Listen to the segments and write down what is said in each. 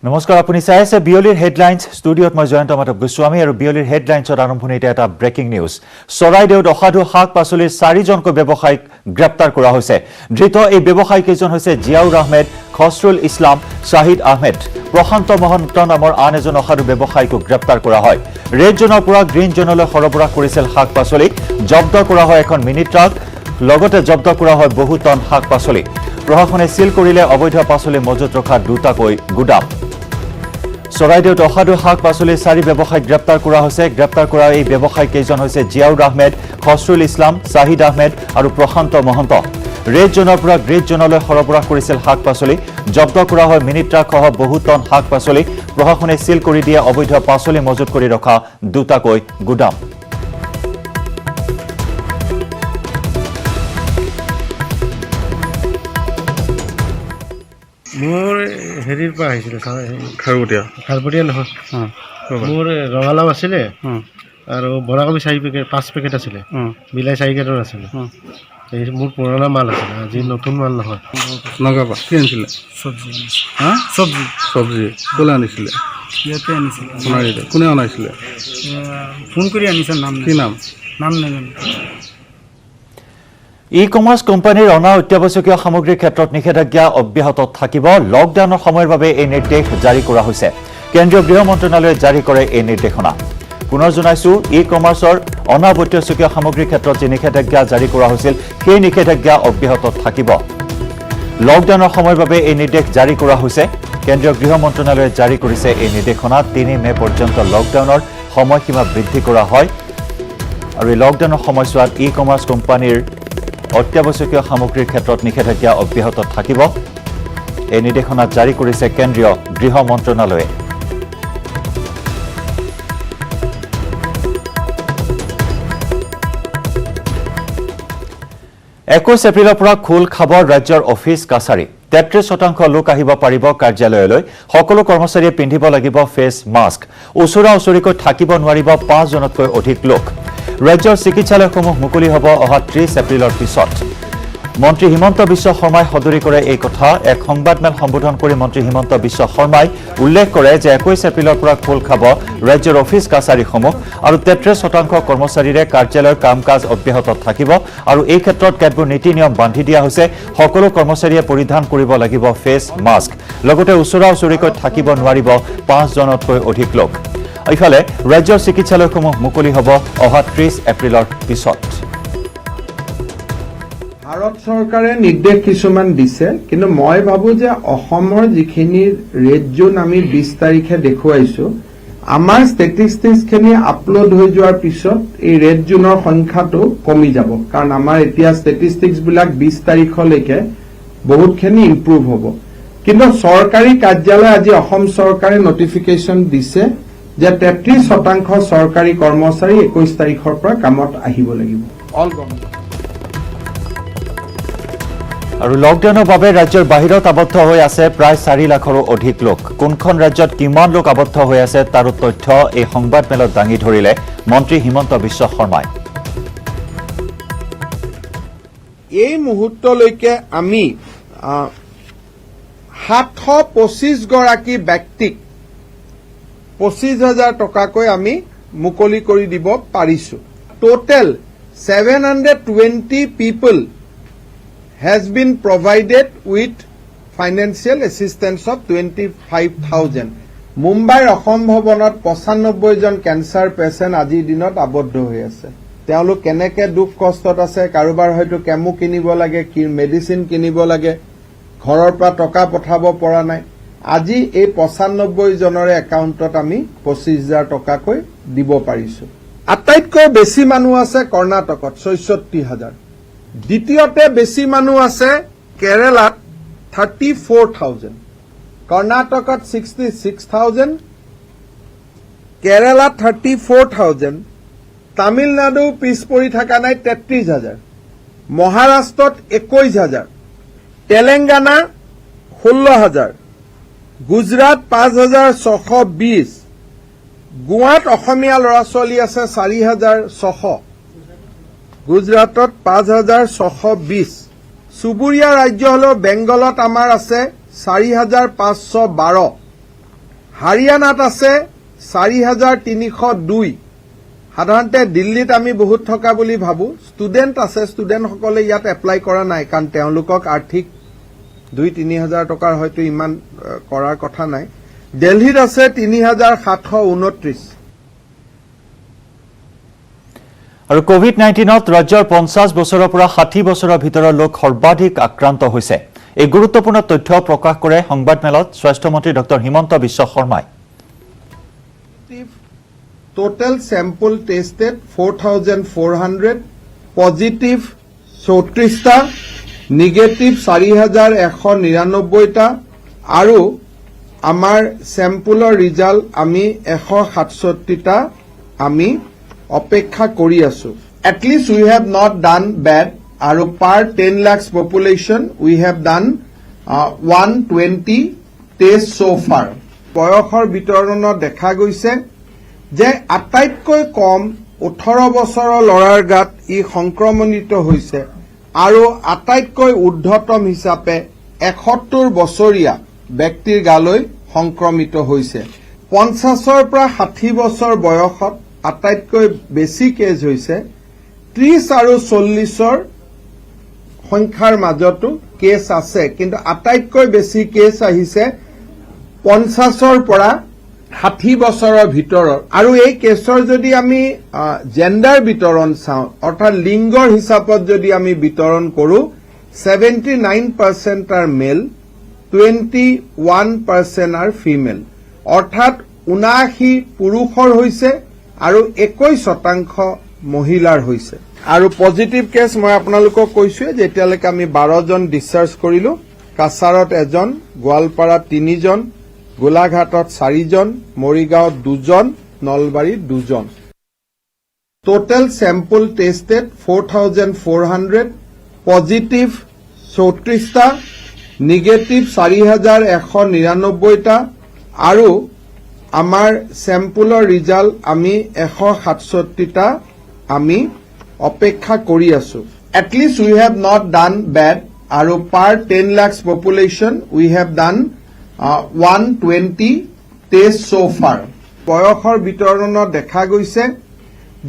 নমস্কাৰ আপুনি চাই আছে বিয়লিৰ হেডলাইন্স ষ্টুডিঅ'ত মই জয়ন্ত মাধৱ গোস্বামী আৰু বিয়লিৰ হেডলাইন্সৰ আৰম্ভণিতে এটা ব্ৰেকিং নিউজ চৰাইদেউত অসাধু শাক পাচলিৰ 4জনকৈ ব্যৱসায়ীক গ্ৰেপ্তাৰ কৰা হৈছে ধৃত এই ব্যৱসায়ী কেইজন হৈছে জিয়াউৰ আহমেদ খসৰুল ইছলাম শাহিদ আহমেদ প্ৰশান্ত মহন্ত নামৰ আন এজন অসাধু ব্যৱসায়ীক গ্ৰেপ্তাৰ কৰা হয় ৰেড জোনৰ পৰা গ্ৰীণ জোনলৈ সৰবৰাহ কৰিছিল শাক পাচলি জব্দ কৰা হয় এখন মিনি ট্ৰাক লগতে জব্দ কৰা হয় বহু টন শাক পাচলি প্ৰশাসনে সিল কৰিলে অবৈধ পাচলি মজুত ৰখা দুটাকৈ গুদাম চৰাইদেউত অসাধু শাক পাচলিৰ 4 ব্যৱসায়ীক গ্ৰেপ্তাৰ কৰা হৈছে গ্ৰেপ্তাৰ কৰা এই ব্যৱসায়ী কেইজন হৈছে জিয়াউৰ আহমেদ খসৰুল ইছলাম শাহিদ আহমেদ আৰু প্ৰশান্ত মহন্ত ৰেড জোনৰ পৰা গ্ৰীণ জোনলৈ সৰবৰাহ কৰিছিল শাক পাচলি জব্দ কৰা হয় মিনি ট্ৰাক সহ বহু টন শাক পাচলি প্ৰশাসনে সিল কৰি দিয়ে অবৈধ পাচলি মজুত কৰি ৰখা দুটাকৈ গুদাম মোৰ হেৰিৰ পৰা আহিছিলে খাৰপটীয়া নহয় মোৰ ৰঙালাও আছিলে আৰু বন্ধাকবি 5 পেকেট আছিলে বিলাহী 4 পেকেটৰ আছিলে এই মোৰ পুৰণা মাল আছিলে আজি নতুন মাল নহয় নগাঁও কি আনিছিলে চব্জি কোনে আনিছিলে ইয়াতে আনিছিলে কোনে আনিছিলে ফোন কৰি আনিছে নাম কি নাম নাজানো ই-কমাৰ্চ কোম্পানীৰ অনা অত্যাৱশ্যকীয় সামগ্ৰীৰ ক্ষেত্ৰত নিষেধাজ্ঞা অব্যাহত থাকিব লকডাউনৰ সময়ৰ বাবে এই নিৰ্দেশ জাৰি কৰা হৈছে কেন্দ্ৰীয় গৃহ মন্ত্ৰালয়ে জাৰি কৰে এই নিৰ্দেশনা পুনৰ জনাইছো ই-কমাৰ্চৰ অনা অত্যাৱশ্যকীয় সামগ্ৰীৰ ক্ষেত্ৰত যে নিষেধাজ্ঞা জাৰি কৰা হৈছিল সেই নিষেধাজ্ঞা অব্যাহত থাকিব লকডাউনৰ সময়ৰ বাবে এই নিৰ্দেশ জাৰি কৰা হৈছে কেন্দ্ৰীয় গৃহ মন্ত্ৰালয়ে জাৰি কৰিছে এই নিৰ্দেশনা 3 মে পৰ্যন্ত লকডাউনৰ সময়সীমা বৃদ্ধি কৰা হয় আৰু এই লকডাউনৰ সময়ছোৱাত ই-কমাৰ্চ কোম্পানীৰ অত্যাৱশ্যকীয় সামগ্ৰীৰ ক্ষেত্ৰত নিষেধাজ্ঞা অব্যাহত থাকিব এই নিৰ্দেশনা জাৰি কৰিছে কেন্দ্ৰীয় গৃহ মন্ত্ৰালয়ে 21 এপ্ৰিলৰ পৰা খোল খাব ৰাজ্যৰ অফিচ কাছাৰী 33% লোক আহিব পাৰিব কাৰ্যালয়লৈ সকলো কৰ্মচাৰীয়ে পিন্ধিব লাগিব ফেচ মাস্ক ওচৰা ওচৰিকৈ থাকিব নোৱাৰিব 5 জনতকৈ অধিক লোক ৰাজ্যৰ চিকিৎসালয়সমূহ মুকলি হ'ব অহা 30 এপ্ৰিলৰ পিছত মন্ত্ৰী হিমন্ত বিশ্ব শৰ্মাই সদৰি কৰে এই কথা এক সংবাদমেল সম্বোধন কৰি মন্ত্ৰী হিমন্ত বিশ্ব শৰ্মাই উল্লেখ কৰে যে 21 এপ্ৰিলৰ পৰা খোল খাব ৰাজ্যৰ অফিচ কাছাৰীসমূহ আৰু 33% কৰ্মচাৰীৰে কাৰ্যালয়ৰ কাম-কাজ অব্যাহত থাকিব আৰু এই ক্ষেত্ৰত কেতবোৰ নীতি নিয়ম বান্ধি দিয়া হৈছে সকলো কৰ্মচাৰীয়ে পৰিধান কৰিব লাগিব ফেচ মাস্ক লগতে ওচৰা ওচৰিকৈ থাকিব নোৱাৰিব 5 জনতকৈ অধিক লোক ইফালে ৰাজ্যৰ চিকিৎসালয়সমূহ মুকলি হ'ব অহা 30 এপ্ৰিলৰ পিছত ভাৰত চৰকাৰে নিৰ্দেশ কিছুমান দিছে কিন্তু মই ভাবো যে অসমৰ যিখিনি ৰেড জোন আমি 20 তাৰিখে দেখুৱাইছো আমাৰ ষ্টেটিষ্টিক্সখিনি আপলোড হৈ যোৱাৰ পিছত এই ৰেড জোনৰ সংখ্যাটো কমি যাব কাৰণ আমাৰ এতিয়া ষ্টেটিষ্টিক্সবিলাক 20 তাৰিখলৈকে বহুতখিনি ইম্প্ৰুভ হ'ব কিন্তু চৰকাৰী কাৰ্যালয় আজি অসম চৰকাৰে নটিফিকেশ্যন দিছে যে 33% চৰকাৰী কৰ্মচাৰী 21 তাৰিখৰ পৰা কামত আহিব লাগিব অল গভৰ্ণমেণ্ট আৰু লকডাউনৰ বাবে ৰাজ্যৰ বাহিৰত আবদ্ধ হৈ আছে প্ৰায় 4 লাখৰো অধিক লোক কোনখন ৰাজ্যত কিমান লোক আবদ্ধ হৈ আছে তাৰ তথ্য এই সংবাদমেলত দাঙি ধৰিলে মন্ত্ৰী হিমন্ত বিশ্ব শৰ্মাই এই মুহূৰ্তলৈকে আমি 725 গৰাকী ব্যক্তিক 25,000 টকাকৈ আমি মুকলি কৰি দিব পাৰিছো total 720 people has been provided with financial assistance of 25,000 মুম্বাইৰ অসম ভৱনত 95 জন ক্যান্সাৰ পেশেন্ট আজিৰ দিনত আবদ্ধ হৈ আছে তেওঁলোক কেনেকে দুখ কষ্টত আছে কাৰোবাৰ হয়তো কেমো কিনিব লাগে কি মেডিসিন কিনিব লাগে ঘৰৰ পৰা টকা পঠাব পৰা নাই আজি এই 95 জনৰে একাউণ্টত আমি 25,000 টকাকৈ দিব পাৰিছো আটাইতকৈ বেছি মানুহ আছে কৰ্ণাটকত 66,000 দ্বিতীয়তে বেছি মানুহ আছে কেৰালাত 34,000 কৰ্ণাটকত 66,000 কেৰালা 34,000 তামিলনাডু পিছ পৰি থকা নাই 33,000 মহাৰাষ্ট্ৰত 21,000 তেলেংগানা 16,000 গুজৰাট 5,620 গোৱাত অসমীয়া ল'ৰা ছোৱালী আছে 4,600 গুজৰাটত 5,620 চুবুৰীয়া ৰাজ্য হল বেংগলত আমাৰ আছে 4,512 হাৰিয়ানাত আছে 4302 সাধাৰণতে দিল্লীত আমি বহুত থকা বুলি ভাবো ষ্টুডেণ্ট আছে ষ্টুডেণ্টসকলে ইয়াত এপ্লাই কৰা নাই কাৰণ তেওঁলোকক আৰ্থিক 2-3 হাজাৰ টকাৰ হয়তো ইমান কৰাৰ কথা নাই দিল্লীত আছে 3729 আৰু কোভিড-19ত ৰাজ্যৰ 50 বছৰৰ পৰা 60 বছৰৰ ভিতৰৰ লোক সৰ্বাধিক আক্ৰান্ত হৈছে এই গুৰুত্বপূৰ্ণ তথ্য প্ৰকাশ কৰে সংবাদমেলত স্বাস্থ্যমন্ত্ৰী ডক্টৰ হিমন্ত বিশ্ব শৰ্মাই Total sample tested 4,400, positive 34টা, negative 4,199টা আৰু আমাৰ স্যাম্পলৰ ৰিজাল্ট আমি 167টা আমি অপেক্ষা কৰি আছো at least we have not done bad আৰু per 10 lakhs population we have done 120 tests so far বয়সৰ বিতৰণত দেখা গৈছে যে আটাইতকৈ কম 18 বছৰৰ লৰাৰ গাত ই সংক্ৰমণিত হৈছে আৰু আটাইতকৈ ঊৰ্ধ্বতম হিচাপে 71 বছৰীয়া ব্যক্তিৰ গালৈ সংক্ৰমিত হৈছে 50ৰ পৰা 60 বছৰ বয়সত আটাইতকৈ বেছি কেছ হৈছে 30 আৰু 40ৰ সংখ্যাৰ মাজতো কেছ আছে কিন্তু আটাইতকৈ বেছি কেছ আহিছে 50ৰ পৰা 60 বছৰৰ ভিতৰৰ আৰু এই কেছৰ যদি আমি জেন্ডাৰ বিতৰণ চাওঁ অৰ্থাৎ লিংগৰ হিচাপত যদি আমি বিতৰণ কৰো 79% are male 21% are female অৰ্থাৎ 79 পুৰুষৰ হৈছে আৰু 21% মহিলাৰ হৈছে আৰু পজিটিভ কেছ মই আপোনালোকক কৈছো যে এতিয়ালৈকে আমি 12 জন ডিসচাৰ্জ কৰিলো কাছাৰত এজন গোৱালপাৰাত 3 জন গোলাঘাটত 4 জন মৰিগাঁৱত 2 জন নলবাৰীত 2 জন টোটাল স্যাম্পল টেস্টেড 4,400 পজিটিভ 34টা নেগেটিভ 4,199টা আৰু আমাৰ স্যাম্পলৰ ৰিজাল্ট আমি 167টা আমি অপেক্ষা কৰি আছো at least we have not done bad আৰু per 10 lakhs population we have done 120 tests so far বয়সৰ বিতৰণত দেখা গৈছে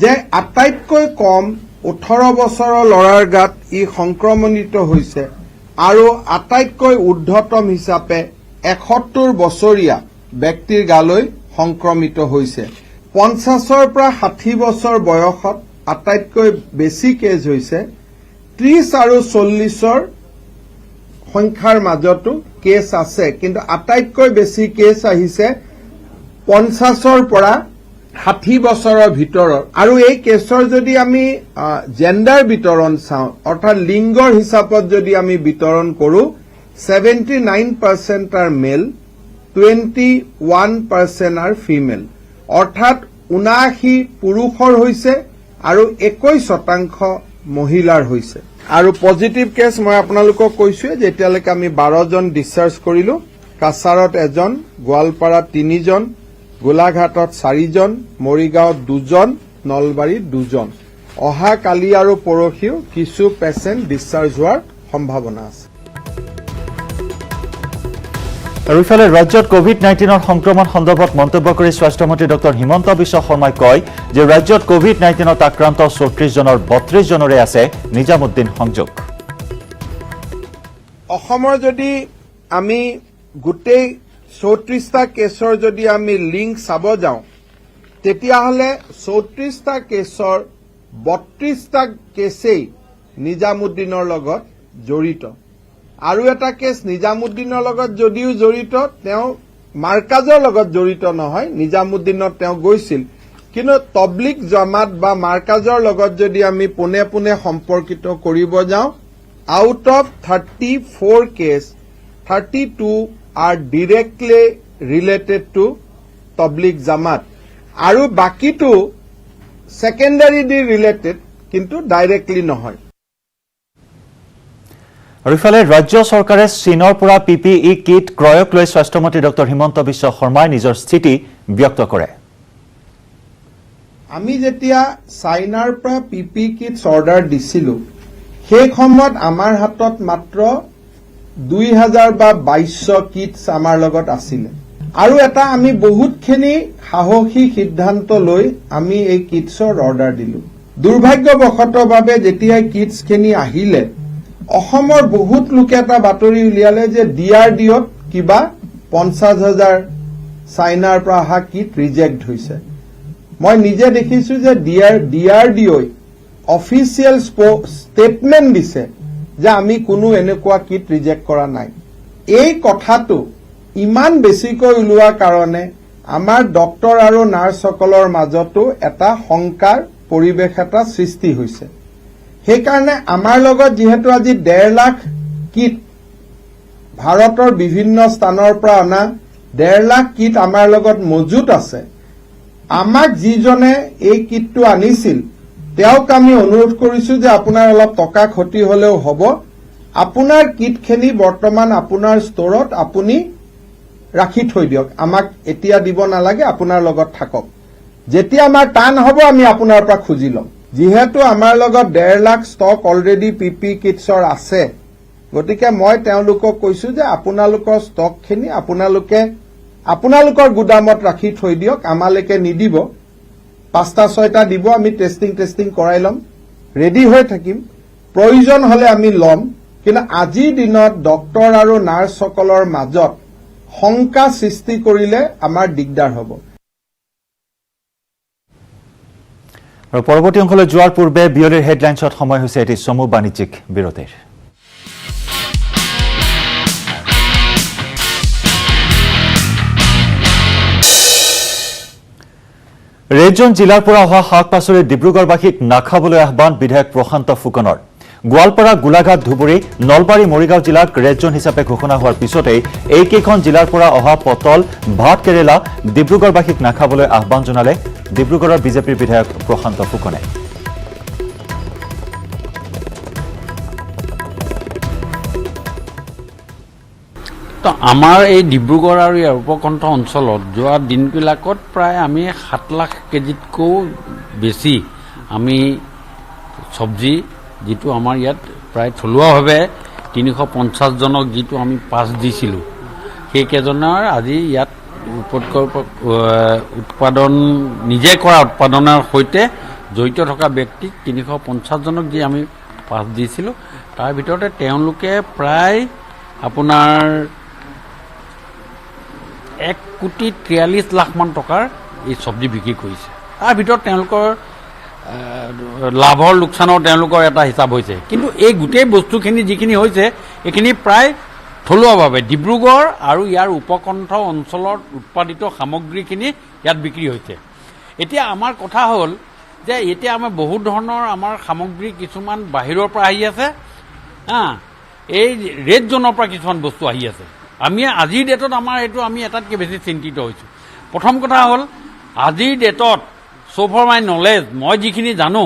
যে আটাইতকৈ কম 18 বছৰৰ লৰাৰ গাত ই সংক্ৰমণিত হৈছে আৰু আটাইতকৈ ঊৰ্ধ্বতম হিচাপে 71 বছৰীয়া ব্যক্তিৰ গালৈ সংক্ৰমিত হৈছে 50ৰ পৰা 60 বছৰ বয়সত আটাইতকৈ বেছি কেছ হৈছে 30 আৰু 40ৰ সংখ্যাৰ মাজতো কেছ আছে কিন্তু আটাইতকৈ বেছি কেছ আহিছে 50ৰ পৰা 60 বছৰৰ ভিতৰৰ আৰু এই কেছৰ যদি আমি জেন্ডাৰ বিতৰণ চাওঁ অৰ্থাৎ লিংগৰ হিচাপত যদি আমি বিতৰণ কৰো 79% are male 21% are female অৰ্থাৎ 79 পুৰুষৰ হৈছে আৰু 21% মহিলাৰ হৈছে আৰু পজিটিভ কেছ মই আপোনালোকক কৈছো যে এতিয়ালৈকে আমি 12 জন ডিসচাৰ্জ কৰিলো কাছাৰত এজন গোৱালপাৰাত 3 জন গোলাঘাটত 4 জন মৰিগাঁৱত 2 জন নলবাৰীত 2 জন অহা কালি আৰু পৰহিও কিছু পেশেন্ট ডিসচাৰ্জ হোৱাৰ সম্ভাৱনা আছে আৰু ইফালে ৰাজ্যত কোভিড-19ৰ সংক্ৰমণ সন্দৰ্ভত মন্তব্য কৰি স্বাস্থ্যমন্ত্ৰী ডক্টৰ হিমন্ত বিশ্ব শৰ্মাই কয় যে ৰাজ্যত কোভিড-19ত আক্ৰান্ত 34 জনৰ 32 জনৰে আছে নিজামুদ্দিন সংযোগ অসমৰ যদি আমি গোটেই 34টা কেছৰ যদি আমি লিংক চাব যাওঁ তেতিয়াহলে 34টা কেছৰ 32টা কেছেই নিজামুদ্দিনৰ লগত জড়িত আৰু এটা কেছ নিজামুদ্দিনৰ লগত যদিও জড়িত তেওঁ মাৰ্কাজৰ লগত জড়িত নহয় নিজামুদ্দিনত তেওঁ গৈছিল কিন্তু তবলিগ জামাত বা মাৰ্কাজৰ লগত যদি আমি পুনে পুনে সম্পৰ্কিত কৰিব যাওঁ out of 34 case 32 are directly related to তবলিগ জামাত আৰু বাকিটো সেকেন্ডাৰীলি ৰিলেটেড কিন্তু ডাইৰেক্টলি নহয় আৰু ইফালে ৰাজ্য চৰকাৰে চীনৰ পৰা পিপিই কিট ক্ৰয়ক লৈ স্বাস্থ্যমন্ত্ৰী ডক্টৰ হিমন্ত বিশ্ব শৰ্মাই নিজৰ স্থিতি ব্যক্ত কৰে আমি যেতিয়া চাইনাৰ পৰা পিপিই কিটছ অৰ্ডাৰ দিছিলো সেই সময়ত আমাৰ হাতত মাত্ৰ 2000 বা 2200 কিটছ আমাৰ লগত আছিল আৰু এটা আমি বহুতখিনি সাহসী সিদ্ধান্ত লৈ আমি এই কিটছৰ অৰ্ডাৰ দিলো দুৰ্ভাগ্যবশতভাৱে যেতিয়া কিটছখিনি আহিলে অসমৰ বহুত লোকে এটা বাতৰি উলিয়ালে যে DRDOত কিবা 50,000 চাইনাৰ পৰা অহা কিট ৰিজেক্ট হৈছে মই নিজে দেখিছো যে DRDOই অফিচিয়েল ষ্টেটমেণ্ট দিছে যে আমি কোনো এনেকুৱা কিট ৰিজেক্ট কৰা নাই এই কথাটো ইমান বেছিকৈ ওলোৱাৰ কাৰণে আমাৰ ডক্টৰ আৰু নাৰ্ছসকলৰ মাজতো এটা শংকাৰ পৰিৱেশ এটা সৃষ্টি হৈছে সেইকাৰণে আমাৰ লগত যেহেতু আজি 1.5 লাখ কিট ভাৰতৰ বিভিন্ন স্থানৰ পৰা অনা 1.5 লাখ কিট আমাৰ লগত মজুত আছে আমাক যিজনে এই কিটটো আনিছিল তেওঁক আমি অনুৰোধ কৰিছো যে আপোনাৰ অলপ টকা ক্ষতি হলেও হ'ব আপোনাৰ কিটখিনি বৰ্তমান আপোনাৰ ষ্টৰত আপুনি ৰাখি থৈ দিয়ক আমাক এতিয়া দিব নালাগে আপোনাৰ লগত থাকক যেতিয়া আমাৰ টান হ'ব আমি আপোনাৰ পৰা খুজি লম যেহেতু আমাৰ লগত 1.5 লাখ ষ্টক অলৰেডি পিপি কিটছৰ আছে গতিকে মই তেওঁলোকক কৈছো যে আপোনালোকৰ ষ্টকখিনি আপোনালোকৰ গুদামত ৰাখি থৈ দিয়ক আমালৈকে নিদিব 5টা 6টা দিব আমি টেষ্টিং কৰাই লম ৰেডি হৈ থাকিম প্ৰয়োজন হলে আমি লম কিন্তু আজিৰ দিনত ডক্টৰ আৰু নাৰ্ছসকলৰ মাজত শংকা সৃষ্টি কৰিলে আমাৰ দিগদাৰ হ'ব আৰু পৰৱৰ্তী অংশলৈ যোৱাৰ পূৰ্বে বিয়লিৰ হেডলাইনছত সময় হৈছে এটি চমু বাণিজ্যিক বিৰতিৰ ৰেড-জন জিলাৰ পৰা অহা শাক-পাচলি ডিব্ৰুগড়বাসীক নাখাবলৈ আহ্বান বিধায়ক প্ৰশান্ত ফুকনৰ গোৱালপাৰা গোলাঘাট ধুবুৰী নলবাৰী মৰিগাঁও জিলাক ৰেড-জন হিচাপে ঘোষণা হোৱাৰ পিছতেই এইকেইখন জিলাৰ পৰা অহা পটল ভাত কেৰেলা ডিব্ৰুগড়বাসীক নাখাবলৈ আহ্বান জনালে ডিব্ৰুগড়ৰ বিজেপিৰ বিধায়ক প্ৰশান্ত ফুকনে তো আমাৰ এই ডিব্ৰুগড় আৰু ইয়াৰ উপকণ্ঠ অঞ্চলত যোৱা দিনবিলাকত প্ৰায় আমি 7 লাখ কেজিতকৈও বেছি আমি চব্জি যিটো আমাৰ ইয়াত প্ৰায় থলুৱাভাৱে 350 জনক যিটো আমি পাছ দিছিলোঁ সেইকেইজনৰ আজি ইয়াত উৎপাদন নিজে কৰা উৎপাদনৰ সৈতে জড়িত থকা ব্যক্তিক 350 জনক যি আমি পাছ দিছিলোঁ তাৰ ভিতৰতে তেওঁলোকে প্ৰায় আপোনাৰ 1,43 লাখ মান টকাৰ এই চব্জি বিক্ৰী কৰিছে তাৰ ভিতৰত তেওঁলোকৰ লাভৰ লোকচানৰ তেওঁলোকৰ এটা হিচাপ হৈছে কিন্তু এই গোটেই বস্তুখিনি যিখিনি হৈছে এইখিনি প্ৰায় থলুৱাভাৱে ডিব্ৰুগড় আৰু ইয়াৰ উপকণ্ঠ অঞ্চলত উৎপাদিত সামগ্ৰীখিনি ইয়াত বিক্ৰী হৈছে এতিয়া আমাৰ কথা হ'ল যে এতিয়া আমাৰ বহুত ধৰণৰ আমাৰ সামগ্ৰী কিছুমান বাহিৰৰ পৰা আহি আছে এই ৰেড জোনৰ পৰা কিছুমান বস্তু আহি আছে আমি আজিৰ ডেটত আমাৰ এইটো আমি এটাতকৈ বেছি চিন্তিত হৈছোঁ প্ৰথম কথা হ'ল আজিৰ ডেটত so far my knowledge মই যিখিনি জানো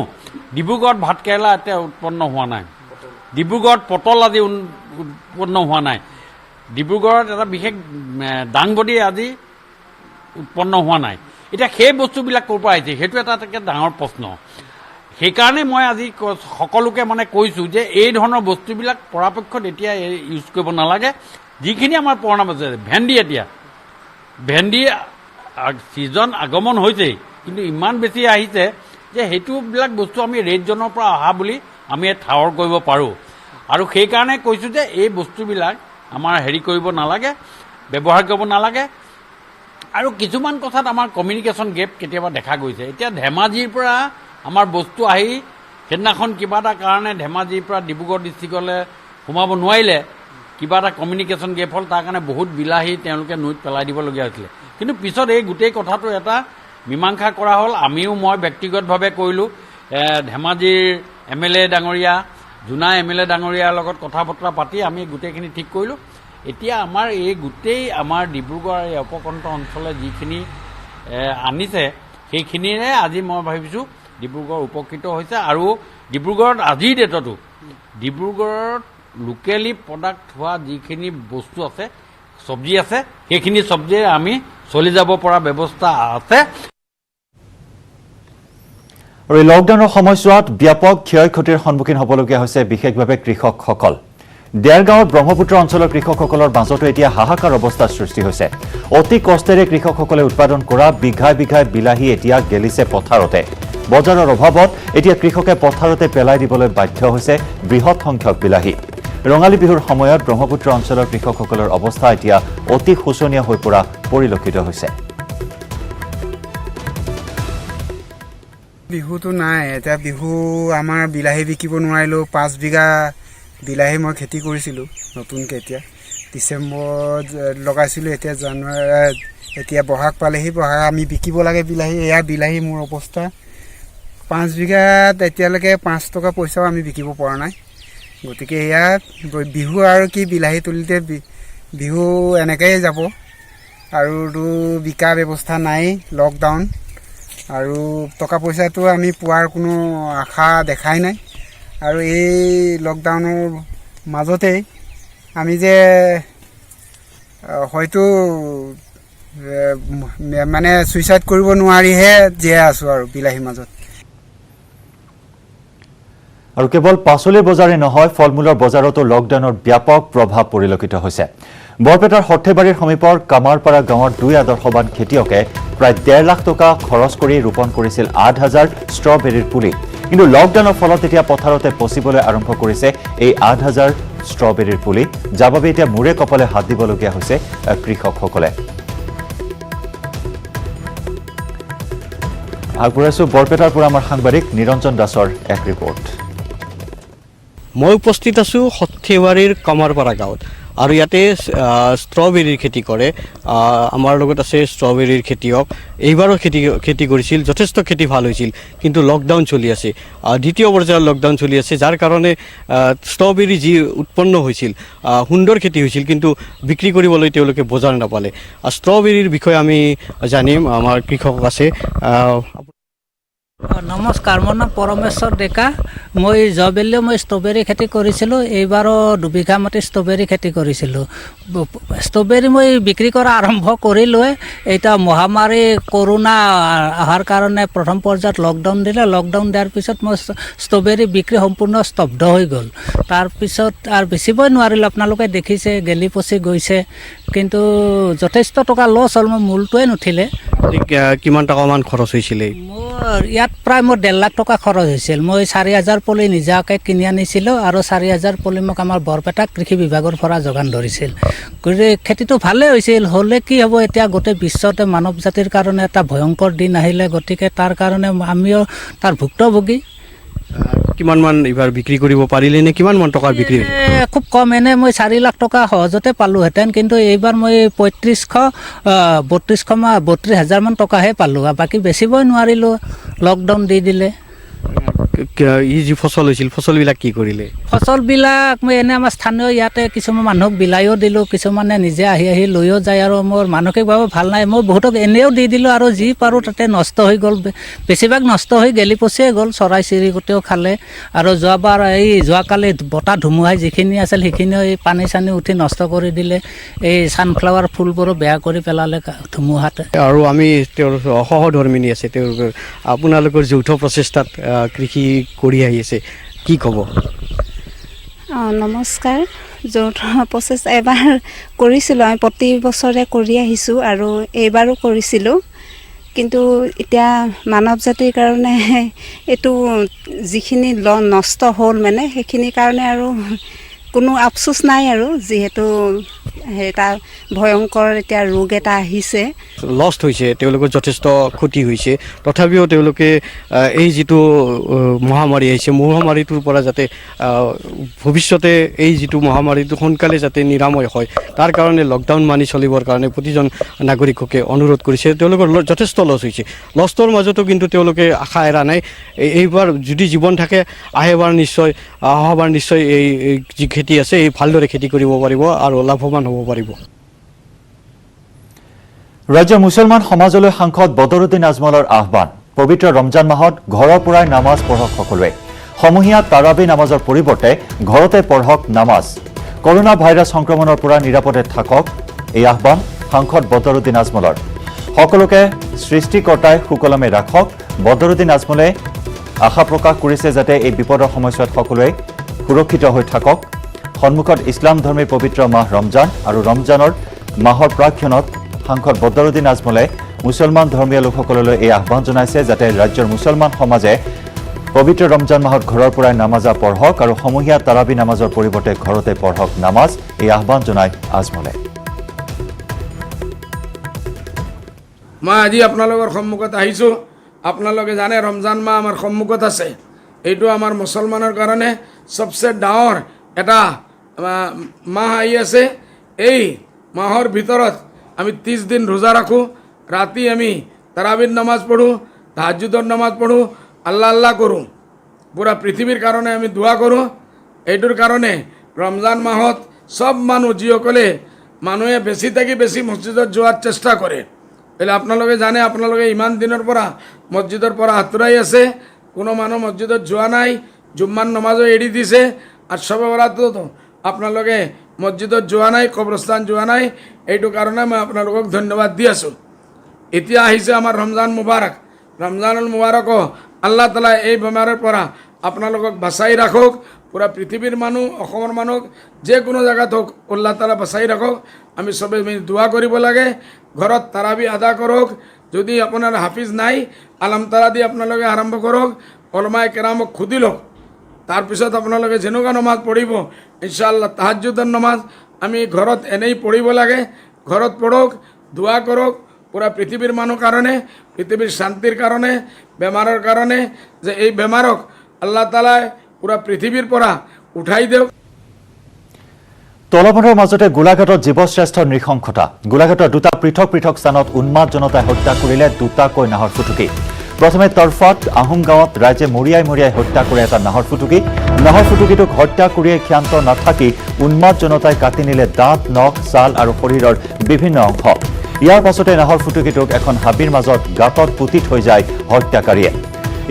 ডিব্ৰুগড়ত ভাত কেৰেলা এতিয়া উৎপন্ন হোৱা নাই ডিব্ৰুগড়ত পটল আজি উৎপন্ন হোৱা নাই ডিব্ৰুগড়ত এটা বিশেষ দাংবডি আজি উৎপন্ন হোৱা নাই এতিয়া সেই বস্তুবিলাক ক'ৰ পৰা আহিছে সেইটো এটা ডাঙৰ প্ৰশ্ন সেইকাৰণে মই আজি সকলোকে মানে কৈছোঁ যে এই ধৰণৰ বস্তুবিলাক পৰাপক্ষত এতিয়া ইউজ কৰিব নালাগে যিখিনি আমাৰ পুৰণা আছে ভেন্দি ছিজন আগমন হৈছেই কিন্তু ইমান বেছি আহিছে যে সেইটোবিলাক বস্তু আমি ৰেড জোনৰ পৰা অহা বুলি আমি ঠাৱৰ কৰিব পাৰোঁ আৰু সেইকাৰণে কৈছোঁ যে এই বস্তুবিলাক আমাৰ কৰিব নালাগে ব্যৱহাৰ কৰিব নালাগে আৰু কিছুমান কথাত আমাৰ কমিউনিকেশ্যন গেপ কেতিয়াবা দেখা গৈছে এতিয়া ধেমাজিৰ পৰা আমাৰ বস্তু আহি সেইদিনাখন কিবা এটা কাৰণে ধেমাজিৰ পৰা ডিব্ৰুগড় ডিষ্ট্ৰিক্টলৈ সোমাব নোৱাৰিলে কিবা এটা কমিউনিকেশ্যন গেপ হ'ল তাৰ কাৰণে বহুত বিলাহী তেওঁলোকে নৈত পেলাই দিবলগীয়া হৈছিলে কিন্তু পিছত এই গোটেই কথাটো এটা মীমাংসা কৰা হ'ল আমিও মই ব্যক্তিগতভাৱে কৰিলোঁ ধেমাজিৰ MLA ডাঙৰীয়া জোনা MLA ডাঙৰীয়াৰ লগত কথা বতৰা পাতি আমি গোটেইখিনি ঠিক কৰিলোঁ এতিয়া আমাৰ এই গোটেই আমাৰ ডিব্ৰুগড় এই উপকণ্ঠ অঞ্চলে যিখিনি আনিছে সেইখিনিৰে আজি মই ভাবিছোঁ ডিব্ৰুগড় উপকৃত হৈছে আৰু ডিব্ৰুগড়ত আজিৰ ডেটতো ডিব্ৰুগড়ত লোকেলি প্ৰডাক্ট হোৱা যিখিনি বস্তু আছে চব্জি আছে সেইখিনি চব্জিৰে আমি চলি যাব পৰা ব্যৱস্থা আছে আৰু লকডাউনৰ সময়ছোৱাত ব্যাপক ক্ষয় ক্ষতিৰ সন্মুখীন হ'বলগীয়া হৈছে বিশেষভাৱে কৃষকসকল দেৰগাঁৱত ব্ৰহ্মপুত্ৰ অঞ্চলৰ কৃষকসকলৰ মাজতো এতিয়া হাহাকাৰ অৱস্থাৰ সৃষ্টি হৈছে অতি কষ্টেৰে কৃষকসকলে উৎপাদন কৰা বিঘাই বিঘাই বিলাহী এতিয়া গেলিছে পথাৰতে বজাৰৰ অভাৱত এতিয়া কৃষকে পথাৰতে পেলাই দিবলৈ বাধ্য হৈছে বৃহৎ সংখ্যক বিলাহী ৰঙালী বিহুৰ সময়ত ব্ৰহ্মপুত্ৰ অঞ্চলৰ কৃষকসকলৰ অৱস্থা এতিয়া অতি শোচনীয় হৈ পৰা পৰিলক্ষিত হৈছে বিহুটো নাই এতিয়া বিহু আমাৰ বিলাহী বিকিব নোৱাৰিলোঁ 5 বিঘা বিলাহী মই খেতি কৰিছিলোঁ নতুনকৈ এতিয়া ডিচেম্বৰত লগাইছিলোঁ এতিয়া জানুৱাৰী এতিয়া বহাগ পালেহি বহাগ আমি বিকিব লাগে বিলাহী এয়া বিলাহী মোৰ অৱস্থা 5 বিঘাত এতিয়ালৈকে 5 টকা পইচাও আমি বিকিব পৰা নাই গতিকে এয়া বিহু আৰু কি বিলাহী তুলিতে বিহু এনেকৈয়ে যাব আৰুতো বিকা ব্যৱস্থা নাই লকডাউন আৰু টকা পইচাটো আমি পোৱাৰ কোনো আশা দেখাই নাই আৰু এই লকডাউনৰ মাজতে আমি যে হয়তো মানে সুইচাইড কৰিব নোৱাৰিহে জীয়াই আছোঁ আৰু বিলাহীৰ মাজত আৰু কেৱল পাচলিৰ বজাৰে নহয় ফলমূলৰ বজাৰতো লকডাউনৰ ব্যাপক প্ৰভাৱ পৰিলক্ষিত হৈছে বৰপেটাৰ সৰ্থেবাৰীৰ সমীপৰ কামাৰপাৰা গাঁৱৰ 2 আদৰ্শবান খেতিয়কে প্ৰায় 1.5 লাখ টকা খৰচ কৰি ৰোপণ কৰিছিল 8,000 ষ্ট্ৰবেৰীৰ পুলি কিন্তু লকডাউনৰ ফলত এতিয়া পথাৰতে পচিবলৈ আৰম্ভ কৰিছে এই 8,000 ষ্ট্ৰবেৰীৰ পুলি যাৰ বাবে এতিয়া মূৰে কপালে হাত দিবলগীয়া হৈছে কৃষকসকলে আগবঢ়াইছো বৰপেটাৰ পৰা আমাৰ সাংবাদিক নিৰঞ্জন দাসৰ এক ৰিপৰ্ট মই উপস্থিত আছোঁ সৰ্থেবাৰীৰ কামাৰপাৰা গাঁৱত আৰু ইয়াতে ষ্ট্ৰবেৰীৰ খেতি কৰে আমাৰ লগত আছে ষ্ট্ৰবেৰীৰ খেতিয়ক এইবাৰো খেতি কৰিছিল যথেষ্ট খেতি ভাল হৈছিল কিন্তু লকডাউন চলি আছে দ্বিতীয় পৰ্যায়ৰ লকডাউন চলি আছে যাৰ কাৰণে ষ্ট্ৰবেৰী যি উৎপন্ন হৈছিল সুন্দৰ খেতি হৈছিল কিন্তু বিক্ৰী কৰিবলৈ তেওঁলোকে বজাৰ নাপালে ষ্ট্ৰবেৰীৰ বিষয়ে আমি জানিম আমাৰ কৃষক আছে নমস্কাৰ মোৰ নাম পৰমেশ্বৰ ডেকা মই জবেলিও মই ষ্ট্ৰবেৰী খেতি কৰিছিলোঁ এইবাৰো 2 বিঘা মাটি ষ্ট্ৰবেৰী খেতি কৰিছিলোঁ ষ্ট্ৰবেৰী মই বিক্ৰী কৰা আৰম্ভ কৰিলোঁ এতিয়া মহামাৰী কৰোণা অহাৰ কাৰণে প্ৰথম পৰ্যায়ত লকডাউন দিলে লকডাউন দিয়াৰ পিছত মই ষ্ট্ৰবেৰী বিক্ৰী সম্পূৰ্ণ স্তব্ধ হৈ গ'ল তাৰপিছত আৰু বেচিবই নোৱাৰিলোঁ আপোনালোকে দেখিছে গেলি পচি গৈছে কিন্তু যথেষ্ট টকা লছ হ'ল মোৰ মূলটোৱে নুঠিলে কিমান টকামান খৰচ হৈছিলে মোৰ ইয়াত প্ৰায় মোৰ 1.5 লাখ টকা খৰচ হৈছিল মই 4,000 পুলি নিজাকৈ কিনি আনিছিলোঁ আৰু 4,000 পুলি মোক আমাৰ বৰপেটা কৃষি বিভাগৰ পৰা যোগান ধৰিছিল গতিকে খেতিটো ভালেই হৈছিল হ'লে কি হ'ব এতিয়া গোটেই বিশ্বতে মানৱ জাতিৰ কাৰণে এটা ভয়ংকৰ দিন আহিলে গতিকে তাৰ কাৰণে আমিও তাৰ ভুক্তভোগী কিমানমান এইবাৰ বিক্ৰী কৰিব পাৰিলে নে কিমানমান টকা বিক্ৰী খুব কম এনে মই 4 লাখ টকা সহজতে পালোহেঁতেন কিন্তু এইবাৰ মই 32,000 মান টকাহে পালোঁ বাকী বেচিবই নোৱাৰিলোঁ লকডাউন দি দিলে ই যি ফচল হৈছিল ফচলবিলাক কি কৰিলে ফচলবিলাক মই এনে আমাৰ স্থানীয় ইয়াতে কিছুমান মানুহক বিলাইও দিলোঁ কিছুমানে নিজে আহি লৈও যায় আৰু মোৰ মানসিকভাৱে ভাল নাই মই বহুতক এনেও দি দিলোঁ আৰু যি পাৰোঁ তাতে নষ্ট হৈ গ'ল বেছিভাগ নষ্ট হৈ গেলি পচিয়ে গ'ল চৰাই চিৰিকটিও খালে আৰু যোৱাকালি বতাহ ধুমুহাই যিখিনি আছিল সেইখিনিও এই পানী চানী উঠি নষ্ট কৰি দিলে এই ছানফ্লাৱাৰ ফুলবোৰো বেয়া কৰি পেলালে ধুমুহাতে আৰু আমি তেওঁৰ সহধৰ্মিনী আছে তেওঁলোকৰ আপোনালোকৰ যৌথ প্ৰচেষ্টাত কৃষি কৰি আহি আছে কি ক'ব নমস্কাৰ যৌথ প্ৰচেষ্টা এবাৰ কৰিছিলোঁ আমি প্ৰতি বছৰে কৰি আহিছোঁ আৰু এইবাৰো কৰিছিলোঁ কিন্তু এতিয়া মানৱ জাতিৰ কাৰণে এইটো যিখিনি নষ্ট হ'ল মানে সেইখিনিৰ কাৰণে আৰু কোনো আফচোচ নাই আৰু যিহেতু এটা ভয়ংকৰ এতিয়া ৰোগ এটা আহিছে লষ্ট হৈছে তেওঁলোকৰ যথেষ্ট ক্ষতি হৈছে তথাপিও তেওঁলোকে এই যিটো মহামাৰী আহিছে মহামাৰীটোৰ পৰা যাতে ভৱিষ্যতে এই যিটো মহামাৰীটো সোনকালে যাতে নিৰাময় হয় তাৰ কাৰণে লকডাউন মানি চলিবৰ কাৰণে প্ৰতিজন নাগৰিককে অনুৰোধ কৰিছে তেওঁলোকৰ যথেষ্ট লছ হৈছে লছৰ মাজতো কিন্তু তেওঁলোকে আশা এৰা নাই এইবাৰ যদি জীৱন থাকে অহাবাৰ নিশ্চয় এই যি খেতি আছে এই ভালদৰে খেতি কৰিব পাৰিব আৰু লাভৱান হ'ব পাৰিব ৰাজ্য মুছলমান সমাজলৈ সাংসদ বদৰুদ্দিন আজমলৰ আহ্বান পবিত্ৰ ৰমজান মাহত ঘৰৰ পৰাই নামাজ পঢ়ক সকলোৱে সমূহীয়া তাৰাবি নামাজৰ পৰিৱৰ্তে ঘৰতে পঢ়ক নামাজ কৰোনা ভাইৰাছ সংক্ৰমণৰ পৰা নিৰাপদে থাকক এই আহ্বান সাংসদ বদৰুদ্দিন আজমলৰ সকলোকে সৃষ্টিকৰ্তাই সুকলমে ৰাখক বদৰুদ্দিন আজমলে আশা প্ৰকাশ কৰিছে যাতে এই বিপদৰ সময়ছোৱাত সকলোৱে সুৰক্ষিত হৈ থাকক সন্মুখত ইছলাম ধৰ্মীৰ পবিত্ৰ মাহ ৰমজান আৰু ৰমজানৰ মাহৰ প্ৰাক্ষণত সাংসদ বদৰুদ্দিন আজমলে মুছলমান ধৰ্মীয় লোকসকললৈ এই আহ্বান জনাইছে যাতে ৰাজ্যৰ মুছলমান সমাজে পবিত্ৰ ৰমজান মাহত ঘৰৰ পৰাই নামাজা পঢ়ক আৰু সমূহীয়া তাৰাবি নামাজৰ পৰিৱৰ্তে ঘৰতে পঢ়ক নামাজ এই আহ্বান জনায় আজমলে মই আজি আপোনালোকৰ সন্মুখত আহিছোঁ আপোনালোকে জানে ৰমজান মাহ আমাৰ সন্মুখত আছে এইটো আমাৰ মুছলমানৰ কাৰণে সবচে ডাঙৰ এটা মাহ আহি আছে এই মাহৰ ভিতৰত আমি 30 দিন ৰোজা ৰাখোঁ ৰাতি আমি তাৰাবিৰ নামাজ পঢ়োঁ তাহাজ্জুদৰ নামাজ পঢ়োঁ আল্লাহ আল্লাহ কৰোঁ পুৰা পৃথিৱীৰ কাৰণে আমি দোৱা কৰোঁ এইটোৰ কাৰণে ৰমজান মাহত সব মানুহ যিসকলে মানুহে বেছি থাকি বেছি মছজিদত যোৱাৰ চেষ্টা কৰে এলে আপোনালোকে জানে আপোনালোকে ইমান দিনৰ পৰা মছজিদৰ পৰা আঁতৰাই আছে কোনো মানুহ মছজিদত যোৱা নাই জুম্মাৰ নামাজো এৰি দিছে আৰু সবে বৰাতো আপোনালোকে মছজিদত যোৱা নাই কবৰস্থান যোৱা নাই এইটো কাৰণে মই আপোনালোকক ধন্যবাদ দি আছোঁ এতিয়া আহিছে আমাৰ ৰমজান মুবাৰক ৰমজানুল মুবাৰকো আল্লাহ তাআলা এই বেমাৰৰ পৰা আপোনালোকক বাচাই ৰাখক পুৰা পৃথিৱীৰ মানুহ অসমৰ মানুহ যে কোনো জায়গাত হোক আল্লাহ তাআলা বাচাই ৰাখক আমি সবে দোয়া কৰিব লাগে ঘৰত তাৰাবি আদা কৰক যদি আপোনাৰ হাফিজ নাই আলম তাৰা দি আপোনালোকে আৰম্ভ কৰক ওলামায়ে কেৰামক খুদি লওক তাৰপিছত আপোনালোকে যেনেকুৱা নমাজ পঢ়িব ইনশাআল্লাহ তাহাজ্জুদৰ নমাজ আমি ঘৰত এনেই পঢ়িব লাগে ঘৰত পঢ়ক দোয়া কৰক পুৰা পৃথিৱীৰ মানুহ কাৰণে পৃথিৱীৰ শান্তিৰ কাৰণে বেমাৰৰ কাৰণে যে এই বেমাৰক আল্লাহ তাআলাই পুৰা পৃথিৱীৰ পৰা উঠাই দিয়ক তলবন্ধৰ মাজতে গোলাঘাটত জীৱশ্ৰেষ্ঠৰ নৃশংসতা গোলাঘাটৰ দুটা পৃথক পৃথক স্থানত উন্মাদ জনতাই হত্যা কৰিলে দুটাকৈ নাহৰ ফুটুকি প্ৰথমে তৰফাত আহোম গাঁৱত ৰাইজে মৰিয়াই হত্যা কৰে এটা নাহৰ ফুটুকিটোক হত্যা কৰিয়ে ক্ষান্ত নাথাকি উন্মাদ জনতাই কাটি নিলে দাঁত নখ ছাল আৰু শৰীৰৰ বিভিন্ন অংশ ইয়াৰ পাছতে নাহৰ ফুটুকিটোক এখন হাবিৰ মাজত গাঁতত পুতি থৈ যায় হত্যাকাৰীয়ে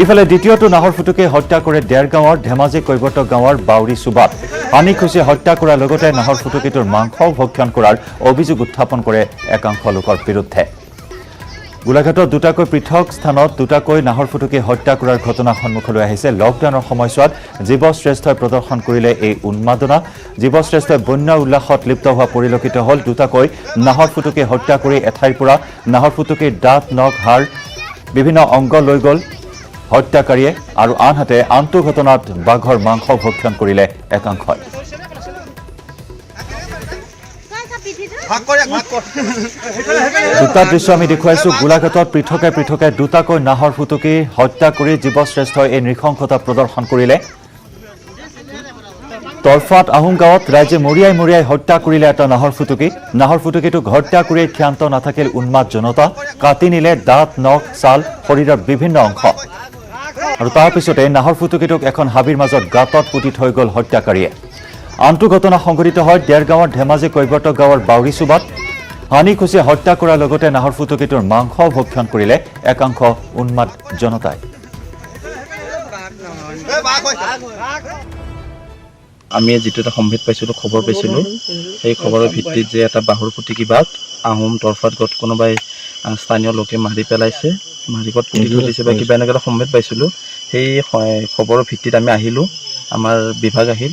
ইফালে দ্বিতীয়টো নাহৰ ফুটুকি হত্যা কৰে দেৰগাঁৱৰ ধেমাজি কৈবৰ্ত গাঁৱৰ বাউৰী সুবাত আনি খুচি হত্যা কৰাৰ লগতে নাহৰ ফুটুকিটোৰ মাংস ভক্ষণ কৰাৰ অভিযোগ উত্থাপন কৰে একাংশ লোকৰ বিৰুদ্ধে গোলাঘাটৰ দুটাকৈ পৃথক স্থানত দুটাকৈ নাহৰ ফুটুকি হত্যা কৰাৰ ঘটনা সন্মুখলৈ আহিছে লকডাউনৰ সময়ছোৱাত জীৱশ্ৰেষ্ঠই প্ৰদৰ্শন কৰিলে এই উন্মাদনা জীৱশ্ৰেষ্ঠই বন্য উল্লাসত লিপ্ত হোৱা পৰিলক্ষিত হ'ল দুটাকৈ নাহৰ ফুটুকি হত্যা কৰি এঠাইৰ পৰা নাহৰ ফুটুকিৰ দাঁত নখ হাড় বিভিন্ন অংগ লৈ গ'ল হত্যাকাৰীয়ে আৰু আনহাতে আনটো ঘটনাত বাঘৰ মাংস ভক্ষণ কৰিলে একাংশই দুটা দৃশ্য আমি দেখুৱাইছোঁ গোলাঘাটত পৃথকে দুটাকৈ নাহৰ ফুটুকি হত্যা কৰি জীৱশ্ৰেষ্ঠই এই নৃশংসতা প্ৰদৰ্শন কৰিলে তৰফাত আহোম গাঁৱত ৰাইজে মৰিয়াই হত্যা কৰিলে এটা নাহৰ ফুটুকিটোক হত্যা কৰি ক্ষান্ত নাথাকিল উন্মাদ জনতা কাটি নিলে দাঁত নখ ছাল শৰীৰৰ বিভিন্ন অংশ আৰু তাৰ পিছতে নাহৰ ফুটুকিটোক এখন হাবিৰ মাজত গাঁতত পুতি থৈ গ'ল হত্যাকাৰীয়ে আনটো ঘটনা সংঘটিত হয় দেৰগাঁৱৰ ধেমাজি কৈবৰ্ত গাঁৱৰ বাউৰী সুবাত হানি খুচি হত্যা কৰাৰ লগতে নাহৰ ফুটুকিটোৰ মাংস ভক্ষণ কৰিলে একাংশ উন্মাদ জনতাই আমি যেটো এটা সম্ভেদ পাইছিলোঁ খবৰ পাইছিলোঁ সেই খবৰৰ ভিত্তিত যে এটা বাহৰ ফুটুকি বাঘ আহোম তৰফাত গত কোনোবাই স্থানীয় লোকে মাৰি পেলাইছে মাৰিকত পুতি থৈ দিছে বা কিবা এনেকুৱা এটা সম্ভেদ পাইছিলোঁ সেই খবৰৰ ভিত্তিত আমি আহিলোঁ আমাৰ বিভাগ আহিল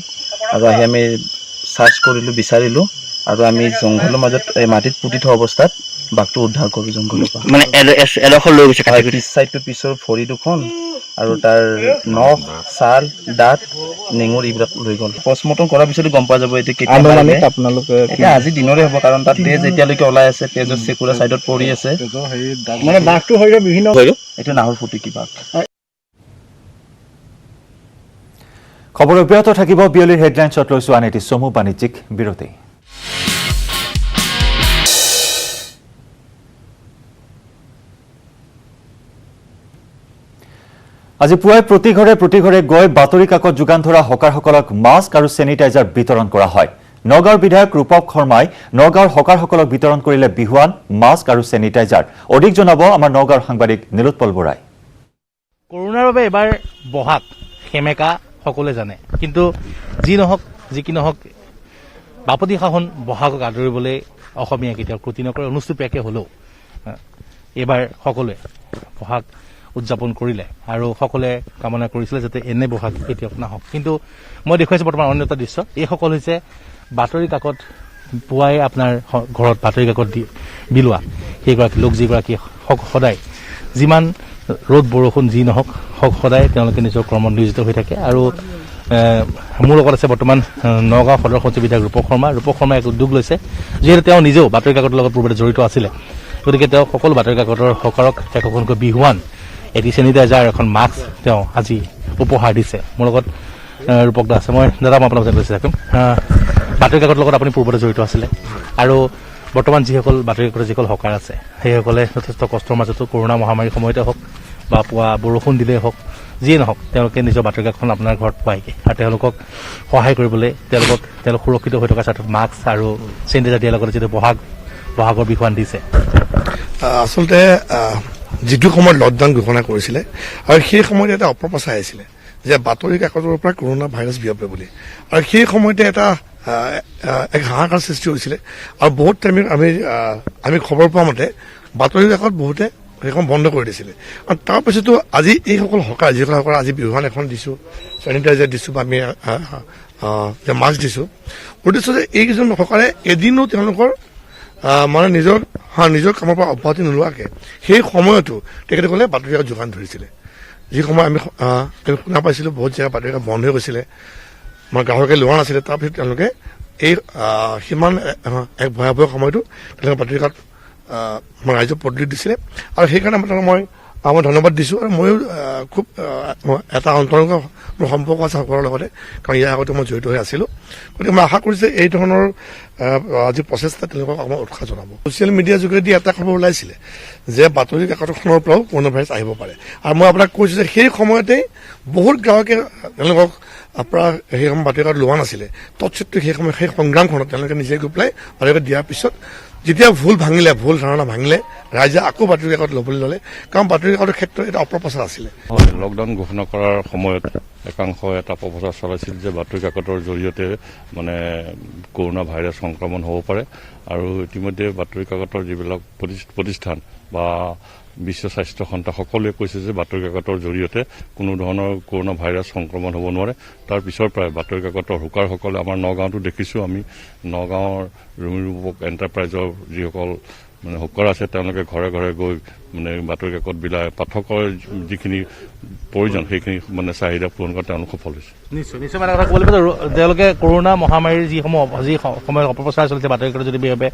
আৰু আহি আমি সাৰ্চ কৰিলোঁ বিচাৰিলোঁ আৰু আমি জংঘলৰ মাজত মাটিত পুতি থোৱা অৱস্থাত বাঘটো উদ্ধাৰ কৰোঁ জংঘলৰ পৰা মানে এডোখৰ লৈ গৈছে পিছ চাইডটো পিছৰ ভৰি দুখন আৰু তাৰ নখ ছাল দাঁত নেঙুৰ এইবিলাক লৈ গ'ল পষ্টমৰ্টম কৰাৰ পিছতো গম পোৱা যাব এতিয়া কেতিয়া আপোনালোকে এতিয়া আজি দিনৰে হ'ব কাৰণ তাত তেজ এতিয়ালৈকে ওলাই আছে তেজৰ চেকুৰা চাইডত পৰি আছে মানে বাঘটো শৰীৰৰ বিভিন্ন এইটো নাহৰ ফুটুকি বাঘ খবৰ অব্যাহত থাকিব বিয়লিৰ হেডলাইনছত লৈছোঁ আন এটি চমু বাণিজ্যিক বিৰতি আজি পুৱাই প্ৰতি ঘৰে গৈ বাতৰি কাকত যোগান ধৰা হকাৰসকলক মাস্ক আৰু চেনিটাইজাৰ বিতৰণ কৰা হয় নগাঁৱৰ বিধায়ক ৰূপক শৰ্মাই নগাঁৱৰ হকাৰসকলক বিতৰণ কৰিলে বিহুৱান মাস্ক আৰু চেনিটাইজাৰ অধিক জনাব আমাৰ নগাঁৱৰ সাংবাদিক নীলোৎপল বৰাই কৰোনাৰ বাবে এবাৰ বহাগ সেমেকা সকলোৱে জানে কিন্তু যি কি নহওক বাপতি শাসন বহাগক আদৰিবলৈ অসমীয়া কেতিয়াও ক্ৰুটি নকৰে অনুষ্ঠুপীয়াকৈ হ'লেও এইবাৰ সকলোৱে বহাগ উদযাপন কৰিলে আৰু সকলোৱে কামনা কৰিছিলে যাতে এনে বহাগ কেতিয়াও নাহক। কিন্তু মই দেখুৱাইছোঁ বৰ্তমান অন্য এটা দৃশ্য। এইসকল হৈছে বাতৰি কাকত পুৱাই আপোনাৰ ঘৰত বাতৰি কাকত বিলোৱা সেইগৰাকী লোক, যিগৰাকী সদায় যিমান ৰ'দ বৰষুণ যি নহওক সদায় তেওঁলোকে নিজৰ কৰ্মত নিয়োজিত হৈ থাকে। আৰু মোৰ লগত আছে বৰ্তমান নগাঁও সদৰ সচিব বিধায়ক ৰূপক শৰ্মা। ৰূপক শৰ্মাই এক উদ্যোগ লৈছে, যিহেতু তেওঁ নিজেও বাতৰি কাকতৰ লগত পূৰ্বতে জড়িত আছিলে, গতিকে তেওঁ সকলো বাতৰি কাকতৰ হকাৰক একোখনকৈ বিহুৱান, এটি চেনিটাইজাৰ, এখন মাস্ক তেওঁ আজি উপহাৰ দিছে। মোৰ লগত ৰূপক দা আছে। মই দাদা মই আপোনাক কৈছোঁ থাকিম, বাতৰি কাকতৰ লগত আপুনি পূৰ্বতে জড়িত আছিলে আৰু বৰ্তমান যিসকল বাতৰি কাকতৰ যিসকল হকাৰ আছে সেইসকলে যথেষ্ট কষ্টৰ মাজতো কৰোণা মহামাৰীৰ সময়তে হওক বা পুৱা বৰষুণ দিলেই হওক যিয়ে নহওক তেওঁলোকে নিজৰ বাতৰি কাকতখন আপোনাৰ ঘৰত পোৱাইগৈ আৰু তেওঁলোকক সহায় কৰিবলৈ তেওঁলোক সুৰক্ষিত হৈ থকাৰ ক্ষেত্ৰত মাস্ক আৰু চেনিটাইজাৰ দিয়াৰ লগতে যিটো বহাগৰ বিহুৱান দিছে। আচলতে যিটো সময়ত লকডাউন ঘোষণা কৰিছিলে আৰু সেই সময়ত এটা অপপ্ৰচাৰ আহিছিলে যে বাতৰি কাকতৰ পৰা কৰোণা ভাইৰাছ বিয়পে বুলি, আৰু সেই সময়তে এটা এক হাহাকাৰ সৃষ্টি হৈছিলে। আৰু বহুত টাইমত আমি খবৰ পোৱা মতে বাতৰি কাকত বহুতে সেইখন বন্ধ কৰি দিছিলে। আৰু তাৰপিছতো আজি এইসকল হকাৰ, যিসকল হকাৰ আজি বিহুৱান এখন দিছোঁ, চেনিটাইজাৰ দিছোঁ বা আমি মাস্ক দিছোঁ, উদ্দেশ্য যে এইকেইজন হকাৰে এদিনো তেওঁলোকৰ মানে নিজৰ কামৰ পৰা অব্যাহতি নোলোৱাকৈ সেই সময়তো তেখেতসকলে বাতৰি কাকত যোগান ধৰিছিলে। যি সময় আমি শুনা পাইছিলোঁ বহুত জেগা বাতৰি কাকত বন্ধ হৈ গৈছিলে, মানে গ্ৰাহকে লোৱা নাছিলে। তাৰপিছত তেওঁলোকে এই সিমান এক ভয়াৱহ সময়তো তেওঁলোকে বাতৰি কাকত ৰাইজক পদূলি দিছিলে আৰু সেইকাৰণে মই ধন্যবাদ দিছোঁ। আৰু ময়ো খুব এটা অন্তৰংগ মোৰ সম্পৰ্ক আছে সকলৰ লগতে, কাৰণ ইয়াৰ আগতে মই জড়িত হৈ আছিলোঁ। গতিকে মই আশা কৰিছোঁ এই ধৰণৰ যি প্ৰচেষ্টা তেওঁলোকক অকণমান উৎসাহ জনাব। ছ'চিয়েল মিডিয়াৰ যোগেদি এটা খবৰ ওলাইছিলে যে বাতৰি কাকতখনৰ পৰাও কৰোণা ভাইৰাছ আহিব পাৰে, আৰু মই আপোনাক কৈছোঁ যে সেই সময়তেই বহুত গ্ৰাহকে তেওঁলোকক আপোনাৰ সেই সময় বাতৰি কাকত লোৱা নাছিলে। তৎসত্ত্বেও সেই সময় সেই সংগ্ৰামখনত তেওঁলোকে নিজে গৈ পেলাই বাতৰি কাকত দিয়াৰ পিছত যেতিয়া ভুল ধাৰণা ভাঙিলে, ৰাইজে আকৌ বাতৰি কাকত ল'বলৈ ল'লে, কাৰণ বাতৰি কাকতৰ ক্ষেত্ৰত এটা অপপ্ৰচাৰ আছিলে। লকডাউন ঘোষণা কৰাৰ সময়ত একাংশ এটা অপপ্ৰচাৰ চলাইছিল যে বাতৰি কাকতৰ জৰিয়তে মানে কৰোণা ভাইৰাছ সংক্ৰমণ হ'ব পাৰে, আৰু ইতিমধ্যে বাতৰি কাকতৰ যিবিলাক প্ৰতিষ্ঠান বা বিশ্ব স্বাস্থ্য সংস্থা সকলোৱে কৈছে যে বাতৰি কাকতৰ জৰিয়তে কোনো ধৰণৰ কৰোণা ভাইৰাছ সংক্ৰমণ হ'ব নোৱাৰে। তাৰ পিছৰ পৰাই বাতৰি কাকতৰ হুকাৰসকলে আমাৰ নগাঁৱতো দেখিছোঁ, আমি নগাঁৱৰ ৰূপক এণ্টাৰপ্ৰাইজৰ যিসকল মানে হুকাৰ আছে তেওঁলোকে ঘৰে ঘৰে গৈ মানে বাতৰি কাকত বিলাই পাঠকৰ যিখিনি প্ৰয়োজন সেইখিনি মানে চাহিদা পূৰণ কৰাত তেওঁলোক সফল হৈছে। নিশ্চয় মানে কথা ক'ব লাগিব, তেওঁলোকে কৰোণা মহামাৰীৰ যি সময়ত অপপ্ৰচাৰ চলিছে বাতৰি কাকত যদি বিয়পে,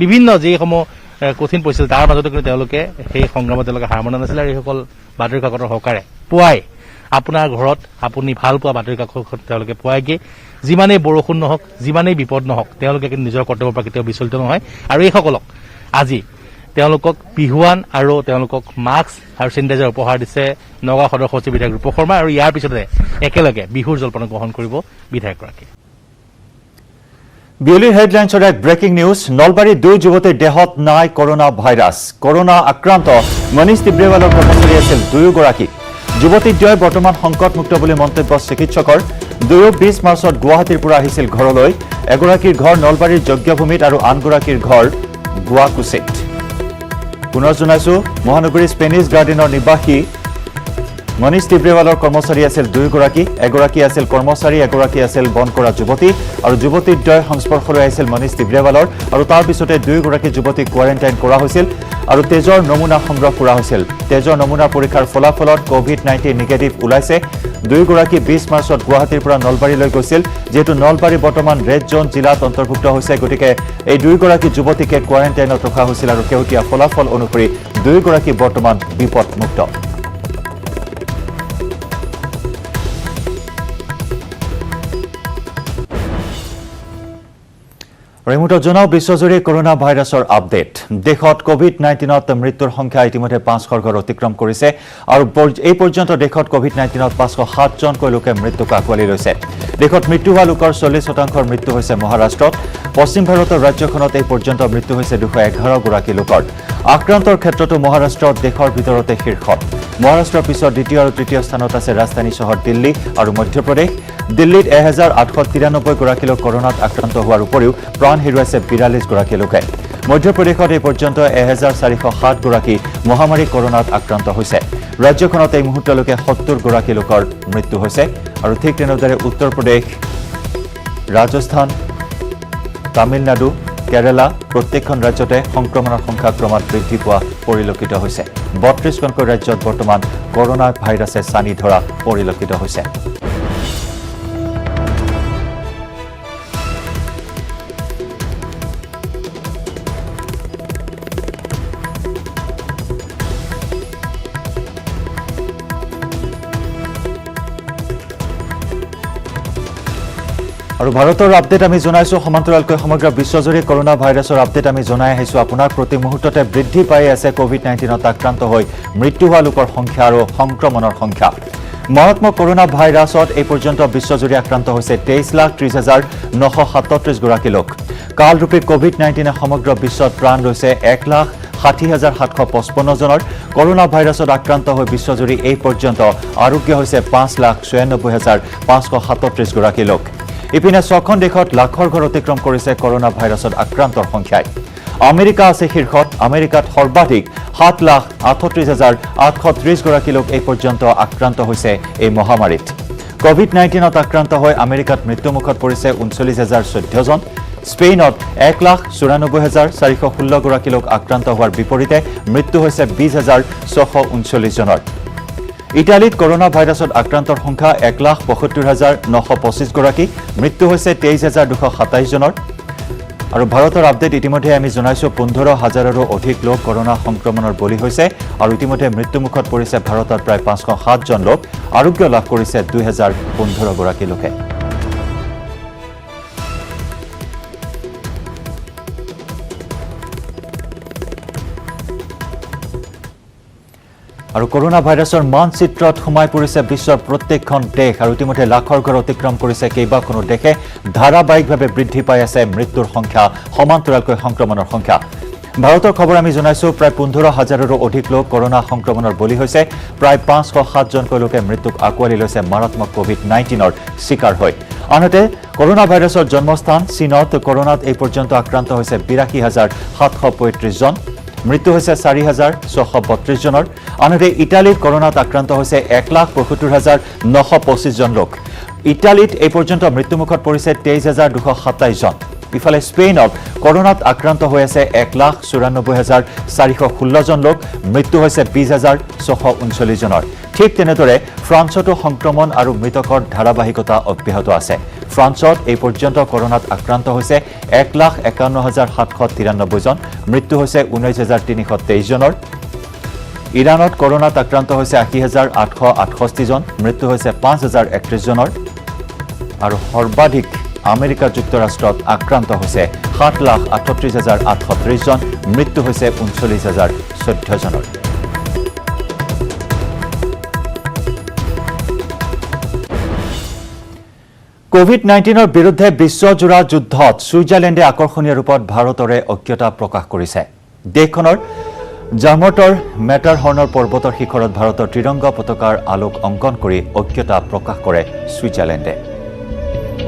বিভিন্ন যিসমূহ কঠিন পৰিস্থিতি তাৰ মাজতো কিন্তু তেওঁলোকে সেই সংগ্ৰামত তেওঁলোকে হাৰ মনা নাছিলে। আৰু এইসকল বাতৰি কাকতৰ হকাৰে পুৱাই আপোনাৰ ঘৰত আপুনি ভাল পোৱা বাতৰি কাকতখন তেওঁলোকে পুৱাইগৈ, যিমানেই বৰষুণ নহওক যিমানেই বিপদ নহওক তেওঁলোকে কিন্তু নিজৰ কৰ্তব্যৰ পৰা কেতিয়াও বিচলিত নহয়। আৰু এইসকলক আজি তেওঁলোকক বিহুৱান আৰু তেওঁলোকক মাস্ক আৰু চেনিটাইজাৰ উপহাৰ দিছে নগাঁও সদৰ সচিব বিধায়ক ৰূপক শৰ্মা, আৰু ইয়াৰ পিছতে একেলগে বিহুৰ জলপান গ্ৰহণ কৰিব বিধায়কগৰাকীয়ে। বিয়লিৰ হেডলাইন্সৰ এক ব্ৰেকিং নিউজ। নলবাৰীৰ 2 যুৱতীৰ দেহত নাই কৰোণা ভাইৰাছ। কৰোণা আক্ৰান্ত মনীষ তিব্ৰেৱালৰ কৰ্মচাৰী আছিল 2গৰাকী। যুৱতীদ্বয় বৰ্তমান সংকটমুক্ত বুলি মন্তব্য চিকিৎসকৰ। 20 মাৰ্চত গুৱাহাটীৰ পৰা আহিছিল ঘৰলৈ। এগৰাকীৰ ঘৰ নলবাৰীৰ যজ্ঞভূমিত আৰু আনগৰাকীৰ ঘৰ গুৱাকুচিত। পুনৰ জনাইছো, মহানগৰীৰ স্পেনিছ গাৰ্ডেনৰ নিবাসী মনীষ তিব্ৰেৱালৰ কৰ্মচাৰী আছিল 2গৰাকী। এগৰাকী আছিল কৰ্মচাৰী, এগৰাকী আছিল বন কৰা যুৱতী, আৰু যুৱতীদ্বয় সংস্পৰ্শলৈ আহিছিল মনীষ তিব্ৰেৱালৰ, আৰু তাৰ পিছতে 2গৰাকী যুৱতীক কোৱাৰেণ্টাইন কৰা হৈছিল আৰু তেজৰ নমুনা সংগ্ৰহ কৰা হৈছিল। তেজৰ নমুনা পৰীক্ষাৰ ফলাফলত COVID-19 নিগেটিভ ওলাইছে। 2গৰাকী 20 মাৰ্চত গুৱাহাটীৰ পৰা নলবাৰীলৈ গৈছিল। যিহেতু নলবাৰী বৰ্তমান ৰেড জোন জিলাত অন্তৰ্ভুক্ত হৈছে, গতিকে এই 2গৰাকী যুৱতীকে কোৱাৰেণ্টাইনত ৰখা হৈছিল, আৰু শেহতীয়া ফলাফল অনুসৰি 2গৰাকী বৰ্তমান বিপদমুক্ত। ৰিমোটত জনাও বিশ্বজুৰি কৰোণা ভাইৰাছৰ আপডেট। দেশত COVID-19ত মৃত্যুৰ সংখ্যা ইতিমধ্যে 500ৰ ঘৰ অতিক্ৰম কৰিছে, আৰু এই পৰ্যন্ত দেশত COVID-19ত 507জনকৈ লোকে মৃত্যুক আঁকোৱালি লৈছে। দেশত মৃত্যু হোৱা লোকৰ 40%ৰ মৃত্যু হৈছে মহাৰাষ্ট্ৰত। পশ্চিম ভাৰতৰ ৰাজ্যখনত এই পৰ্যন্ত মৃত্যু হৈছে 211গৰাকী লোকৰ। আক্ৰান্তৰ ক্ষেত্ৰতো মহাৰাষ্ট্ৰ দেশৰ ভিতৰতে শীৰ্ষত। মহাৰাষ্ট্ৰৰ পিছত দ্বিতীয় আৰু তৃতীয় স্থানত আছে ৰাজধানী চহৰ দিল্লী আৰু মধ্যপ্ৰদেশ। দিল্লীত 1893গৰাকী লোক কৰোণাত আক্ৰান্ত হোৱাৰ উপৰিও প্ৰাণ হেৰুৱাইছে 42গৰাকী লোকে। মধ্যপ্ৰদেশত এই পৰ্যন্ত 1407গৰাকী মহামাৰী কৰোণাত আক্ৰান্ত হৈছে। ৰাজ্যখনত এই মুহূৰ্তলৈকে 70 গৰাকী লোকৰ মৃত্যু হৈছে আৰু ঠিক তেনেদৰে উত্তৰ প্ৰদেশ, ৰাজস্থান, তামিলনাডু, কেৰালা প্ৰত্যেকখন ৰাজ্যতে সংক্ৰমণৰ সংখ্যা ক্ৰমাৎ বৃদ্ধি পোৱা পৰিলক্ষিত হৈছে। 32খনকৈ ৰাজ্যত বৰ্তমান কৰোনা ভাইৰাছে চানি ধৰা পৰিলক্ষিত হৈছে। আৰু ভাৰতৰ আপডেট আমি জনাইছো সমান্তৰালকৈ সমগ্ৰ বিশ্বজুৰি কৰোনা ভাইৰাছৰ আপডেট আমি জনাই আহিছো আপোনাৰ প্ৰতি মুহূৰ্ততে বৃদ্ধি পাই আছে কোভিড-19ত আক্ৰান্ত হৈ মৃত্যু হোৱা লোকৰ সংখ্যা আৰু সংক্ৰমণৰ সংখ্যা। মাৰাত্মক কৰোনা ভাইৰাছত এই পৰ্যন্ত বিশ্বজুৰি আক্ৰান্ত হৈছে 23,30,937 গৰাকী লোক। কালৰূপী কোভিড-19 সমগ্ৰ বিশ্বত প্ৰাণ লৈছে 1,60,755 জনৰ। কৰোনা ভাইৰাছত আক্ৰান্ত হৈ বিশ্বজুৰি এই পৰ্যন্ত আৰোগ্য হৈছে 5,96,537 গৰাকী লোক। ইপিনে 6খন দেশত লাখৰ ঘৰ অতিক্ৰম কৰিছে কৰোনা ভাইৰাছত আক্ৰান্তৰ সংখ্যাই। আমেৰিকা আছে শীৰ্ষত। আমেৰিকাত সৰ্বাধিক 7,38,830 গৰাকী লোক এই পৰ্যন্ত আক্ৰান্ত হৈছে এই মহামাৰীত। কোভিড-19ত আক্ৰান্ত হৈ আমেৰিকাত মৃত্যুমুখত পৰিছে 39,014 জন। স্পেইনত 1,94,416 গৰাকী লোক আক্ৰান্ত হোৱাৰ বিপৰীতে মৃত্যু হৈছে 20,639 জনৰ। ইটালীত কৰোনা ভাইৰাছত আক্ৰান্তৰ সংখ্যা 1,75,925 গৰাকী, মৃত্যু হৈছে 23,227 জনৰ। আৰু ভাৰতৰ আপডেট ইতিমধ্যে আমি জনাইছো 15,000ৰো অধিক লোক কৰোনা সংক্ৰমণৰ বলি হৈছে আৰু ইতিমধ্যে মৃত্যুমুখত পৰিছে ভাৰতৰ প্ৰায় 507 জন লোক। আৰোগ্য লাভ কৰিছে 2,015 গৰাকী লোকে। আৰু কৰোনা ভাইৰাছৰ মানচিত্ৰত সোমাই পৰিছে বিশ্বৰ প্ৰত্যেকখন দেশ আৰু ইতিমধ্যে লাখৰ ঘৰ অতিক্ৰম কৰিছে কেইবাখনো দেশে। ধাৰাবাহিকভাৱে বৃদ্ধি পাই আছে মৃত্যুৰ সংখ্যা, সমান্তৰালকৈ সংক্ৰমণৰ সংখ্যা। ভাৰতৰ খবৰ আমি জনাইছো প্ৰায় 15,000ৰো অধিক লোক কৰোনা সংক্ৰমণৰ বলি হৈছে। প্ৰায় 507 জনকৈ লোকে মৃত্যুক আঁকোৱালি লৈছে মাৰাত্মক কোভিড-19ৰ চিকাৰ হৈ। আনহাতে কৰোনা ভাইৰাছৰ জন্মস্থান চীনত কৰোনাত এই পৰ্যন্ত আক্ৰান্ত হৈছে 82,735 জন। মৃত্যু হৈছে 4,632 জনৰ। আনহাতে ইটালীত কৰোনাত আক্ৰান্ত হৈছে 1,75,925 জন লোক। ইটালীত এই পৰ্যন্ত মৃত্যুমুখত পৰিছে 23,227 জন। ইফালে স্পেইনত কৰোনাত আক্ৰান্ত হৈ আছে 1,94,416 জন লোক। মৃত্যু হৈছে 20,639 জনৰ। ঠিক তেনেদৰে ফ্ৰান্সতো সংক্ৰমণ আৰু মৃতকৰ ধাৰাবাহিকতা অব্যাহত আছে। ফ্ৰান্সত এই পৰ্যন্ত কৰোনাত আক্ৰান্ত হৈছে 1,51,793 জন। মৃত্যু হৈছে 19,323 জনৰ। ইৰাণত কৰোনাত আক্ৰান্ত হৈছে 80,868 জন। মৃত্যু হৈছে 5,031 জনৰ। আৰু সৰ্বাধিক আমেৰিকা যুক্তৰাষ্ট্ৰত আক্ৰান্ত হৈছে 7,38,830 জন। মৃত্যু হৈছে 39,014 জনৰ। কোভিড-19ৰ বিৰুদ্ধে বিশ্বজোৰা যুদ্ধত ছুইজাৰলেণ্ডে আকৰ্ষণীয় ৰূপত ভাৰতৰে ঐক্যতা প্ৰকাশ কৰিছে। দেশখনৰ জাৰ্মটৰ মেটাৰহৰ্নৰ পৰ্বতৰ শিখৰত ভাৰতৰ ত্ৰিৰংগা পতাকাৰ আলোক অংকন কৰি ঐক্যতা প্ৰকাশ কৰে ছুইজাৰলেণ্ডে।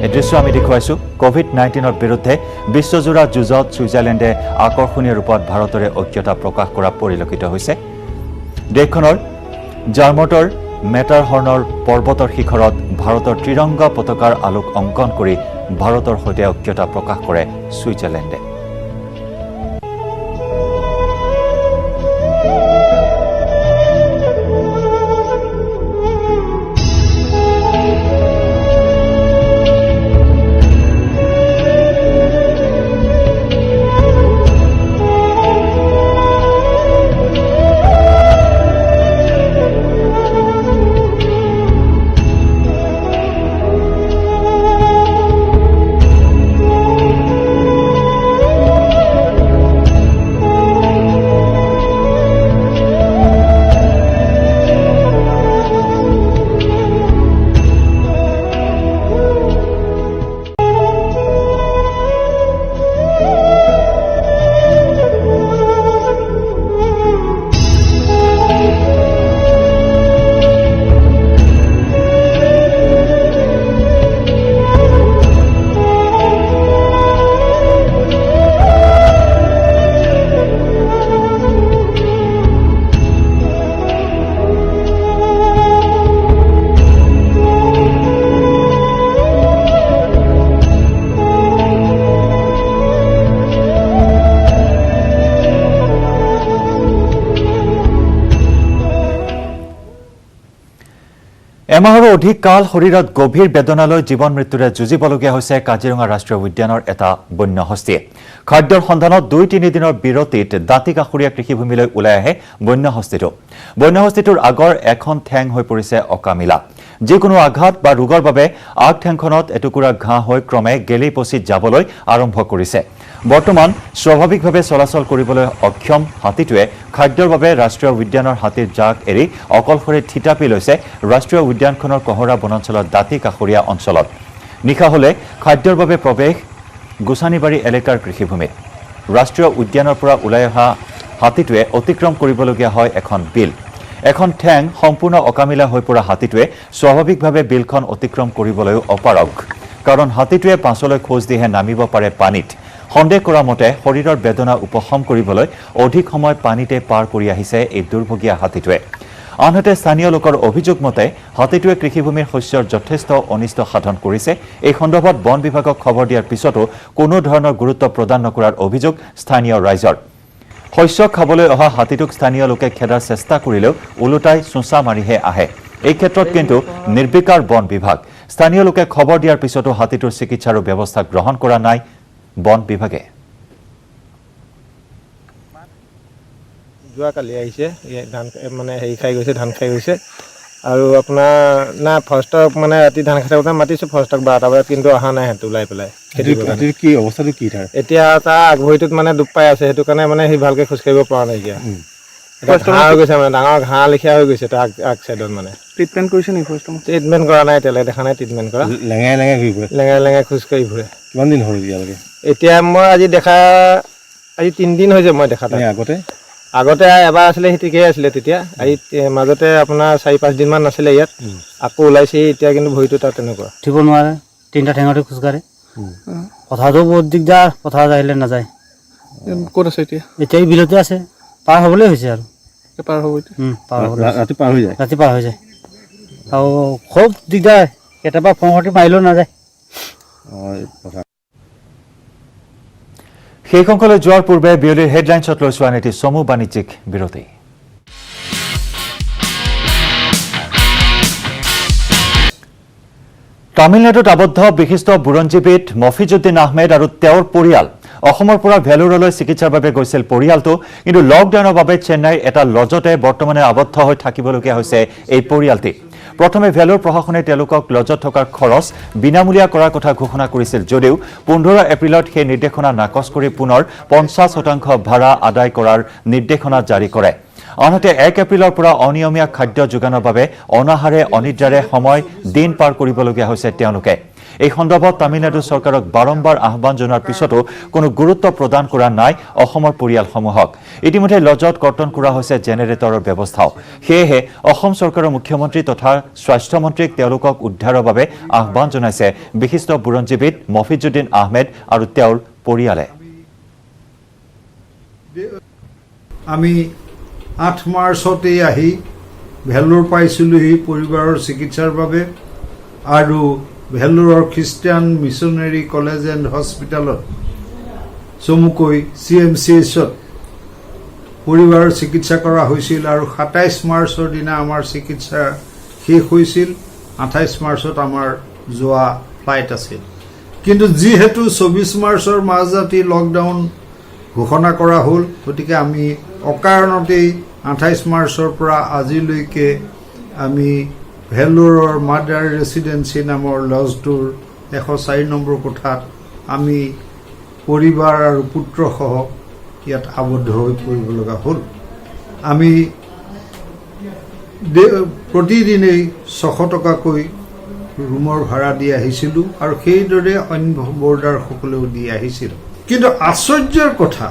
এই দৃশ্য আমি দেখুৱাইছো। কোভিড-19ৰ বিৰুদ্ধে বিশ্বজোৰা যুঁজত ছুইজাৰলেণ্ডে আকৰ্ষণীয় ৰূপত ভাৰতৰে ঐক্যতা প্ৰকাশ কৰা পৰিলক্ষিত হৈছে। দেশখনৰ জাৰ্মটৰ মেটাৰহৰ্নৰ পৰ্বতৰ শিখৰত ভাৰতৰ ত্ৰিৰংগা পতাকাৰ আলোক অংকন কৰি ভাৰতৰ সৈতে ঐক্যতা প্ৰকাশ কৰে ছুইজাৰলেণ্ডে। এমাহৰো অধিক কাল শৰীৰত গভীৰ বেদনালৈ জীৱন মৃত্যুৰে যুঁজিবলগীয়া হৈছে কাজিৰঙা ৰাষ্ট্ৰীয় উদ্যানৰ এটা বন্য হস্তীয়ে খাদ্যৰ সন্ধানত 2-3 দিনৰ বিৰতিত দাঁতিকাষৰীয়া কৃষিভূমিলৈ ওলাই আহে বন্য হস্তীটোৰ আগৰ এখন ঠেং হৈ পৰিছে অকামিলা যিকোনো আঘাত বা ৰোগৰ বাবে আগ ঠেংখনত এটুকুৰা ঘাঁহ হৈ ক্ৰমে গেলি পচি যাবলৈ আৰম্ভ কৰিছে বৰ্তমান স্বাভাৱিকভাৱে চলাচল কৰিবলৈ অক্ষম হাতীটোৱে খাদ্যৰ বাবে ৰাষ্ট্ৰীয় উদ্যানৰ হাতীৰ জাক এৰি অকলশৰে থিতাপি লৈছে ৰাষ্ট্ৰীয় উদ্যানখনৰ কহৰা বনাঞ্চলৰ দাঁতিকাষৰীয়া অঞ্চলত নিশা হলে খাদ্যৰ বাবে প্ৰৱেশ গোসানীবাৰী এলেকাৰ কৃষিভূমিত ৰাষ্ট্ৰীয় উদ্যানৰ পৰা ওলাই অহা হাতীটোৱে অতিক্ৰম কৰিবলগীয়া হয় এখন বিল এখন ঠেং সম্পূৰ্ণ অকামিলা হৈ পৰা হাতীটোৱে স্বাভাৱিকভাৱে বিলখন অতিক্ৰম কৰিবলৈও অপাৰগ কাৰণ হাতীটোৱে পাছলৈ খোজ দিহে নামিব পাৰে পানীত সন্দেহ কৰা মতে শৰীৰৰ বেদনা উপশম কৰিবলৈ অধিক সময় পানীতে পাৰ কৰি আহিছে এই দুৰ্ভগীয়া হাতীটোৱে আনহাতে স্থানীয় লোকৰ অভিযোগ মতে হাতীটোৱে কৃষিভূমিৰ শস্যৰ যথেষ্ট অনিষ্ট সাধন কৰিছে এই সন্দৰ্ভত বন বিভাগক খবৰ দিয়াৰ পিছতো কোনো ধৰণৰ গুৰুত্ব প্ৰদান নকৰাৰ অভিযোগ স্থানীয় ৰাইজৰ শস্য খাবলৈ অহা হাতীটোক স্থানীয় লোকে খেদাৰ চেষ্টা কৰিলেও ওলোটাই চোঁচা মাৰিহে আহে এই ক্ষেত্ৰত কিন্তু নিৰ্বিকাৰ বন বিভাগ স্থানীয় লোকে খবৰ দিয়াৰ পিছতো হাতীটোৰ চিকিৎসাৰ ব্যৱস্থা গ্ৰহণ কৰা নাই বন বিভাগে যোৱাকালি আহিছে ধান মানে হেৰি খাই গৈছে ধান খাই গৈছে আৰু আপোনাৰ না ফাৰ্ষ্টক মানে ৰাতি ধান খাই থাকোঁতে মাতিছোঁ ফাৰ্ষ্টক 12টা বজাত কিন্তু অহা নাই সিহঁতে ওলাই পেলাই কি অৱস্থাটো কি তাৰ এতিয়া তাৰ আগভৰিটোত মানে দুখ পাই আছে সেইটো কাৰণে মানে সি ভালকৈ খোজকাঢ়িব পৰা নাই এতিয়া ঘাঁহ হৈ গৈছে মানে ডাঙৰ ঘাঁহ লেখীয়া হৈ গৈছে তাৰ আগ চাইডত মানে ট্ৰিটমেণ্ট কৰিছে নেকি ফাৰ্ষ্ট ট্ৰিটমেণ্ট কৰা নাই এতিয়ালৈকে দেখা নাই ট্ৰিটমেণ্ট কৰা লেঙাই খোজকাঢ়ি ফুৰে কিমান দিন হ'ল এতিয়ালৈকে এতিয়া মই আজি 3 দিন হৈছে মই দেখা আগতে এবাৰ আছিলে সি ঠিকেই আছিলে তেতিয়া আজি মাজতে আপোনাৰ 4-5 দিনমান নাছিলে ইয়াত আকৌ ওলাইছে এতিয়া কিন্তু ভৰিটো তাৰ তেনেকুৱা উঠিব নোৱাৰে 3টা ঠেঙতে খোজকাঢ়ে পথাৰতো বহুত দিগদাৰ পথাৰত আহিলে নাযায় ক'ত আছে এতিয়া এতিয়া এই বিলতে আছে পাৰ হ'বলৈ হৈছে আৰু পাৰ হ'ব ৰাতি পাৰ হৈ যায় আৰু খুব দিগদাৰ কেতিয়াবা ফোঁহতি মাৰিলেও নাযায় শেষ অংকলৈ যোৱাৰ পূৰ্বে বিয়লিৰ হেডলাইনছত লৈ চোৱা নীতি চমু বাণিজ্যিক বিৰতি তামিলনাডুত আবদ্ধ বিশিষ্ট বুৰঞ্জীবিদ মফিজুদ্দিন আহমেদ আৰু তেওঁৰ পৰিয়াল অসমৰ পৰা ভেলোৰলৈ চিকিৎসাৰ বাবে গৈছিল পৰিয়ালটো কিন্তু লকডাউনৰ বাবে চেন্নাইৰ এটা লজতে বৰ্তমানে আবদ্ধ হৈ থাকিবলগীয়া হৈছে এই পৰিয়ালটি প্ৰথমে ভেলোৰ প্ৰশাসনে তেওঁলোকক লজত থকাৰ খৰচ বিনামূলীয়া কৰাৰ কথা ঘোষণা কৰিছিল যদিও 15 এপ্ৰিলত সেই নিৰ্দেশনা নাকচ কৰি পুনৰ 50% ভাড়া আদায় কৰাৰ নিৰ্দেশনা জাৰি কৰে আনহাতে 1 এপ্ৰিলৰ পৰা অনিয়মীয়া খাদ্য যোগানৰ বাবে অনাহাৰে অনিদ্ৰাৰে সময় দিন পাৰ কৰিবলগীয়া হৈছে তেওঁলোকে এই সন্দৰ্ভত তামিলনাডু চৰকাৰক বাৰম্বাৰ আহ্বান জনোৱাৰ পিছতো কোনো গুৰুত্ব প্ৰদান কৰা নাই অসমৰ পৰিয়ালসমূহক ইতিমধ্যে লজত কৰ্তন কৰা হৈছে জেনেৰেটৰৰ ব্যৱস্থাও সেয়েহে অসম চৰকাৰৰ মুখ্যমন্ত্ৰী তথা স্বাস্থ্যমন্ত্ৰীক তেওঁলোকক উদ্ধাৰৰ বাবে আহ্বান জনাইছে বিশিষ্ট বুৰঞ্জীবিদ মফিজুদ্দিন আহমেদ আৰু তেওঁৰ পৰিয়ালে আমি 8 মাৰ্চতে আহি ভেলোৰ পাইছিলোহি পৰিবাৰৰ চিকিৎসাৰ বাবে আৰু ভেলোৰৰ খ্ৰীষ্টিয়ান মিছনেৰী কলেজ এণ্ড হস্পিটেলত চমুকৈ CMCHত পৰিবাৰৰ চিকিৎসা কৰা হৈছিল আৰু 27 মাৰ্চৰ দিনা আমাৰ চিকিৎসা শেষ হৈছিল 28 মাৰ্চত আমাৰ যোৱা ফ্লাইট আছিল কিন্তু যিহেতু 24 মাৰ্চৰ মাজৰাতি লকডাউন ঘোষণা কৰা হ'ল গতিকে আমি অকাৰণতেই 28 মাৰ্চৰ পৰা আজিলৈকে আমি ভেলোৰৰ মাদাৰ ৰেচিডেন্সি নামৰ লজটোৰ 104 নম্বৰ কোঠাত আমি পৰিবাৰ আৰু পুত্ৰসহ ইয়াত আবদ্ধ হৈ পৰিব লগা হ'ল আমি প্ৰতিদিনেই 600 টকাকৈ ৰুমৰ ভাড়া দি আহিছিলোঁ আৰু সেইদৰে অন্য বৰ্ডাৰসকলেও দি আহিছিল কিন্তু আশ্চৰ্যৰ কথা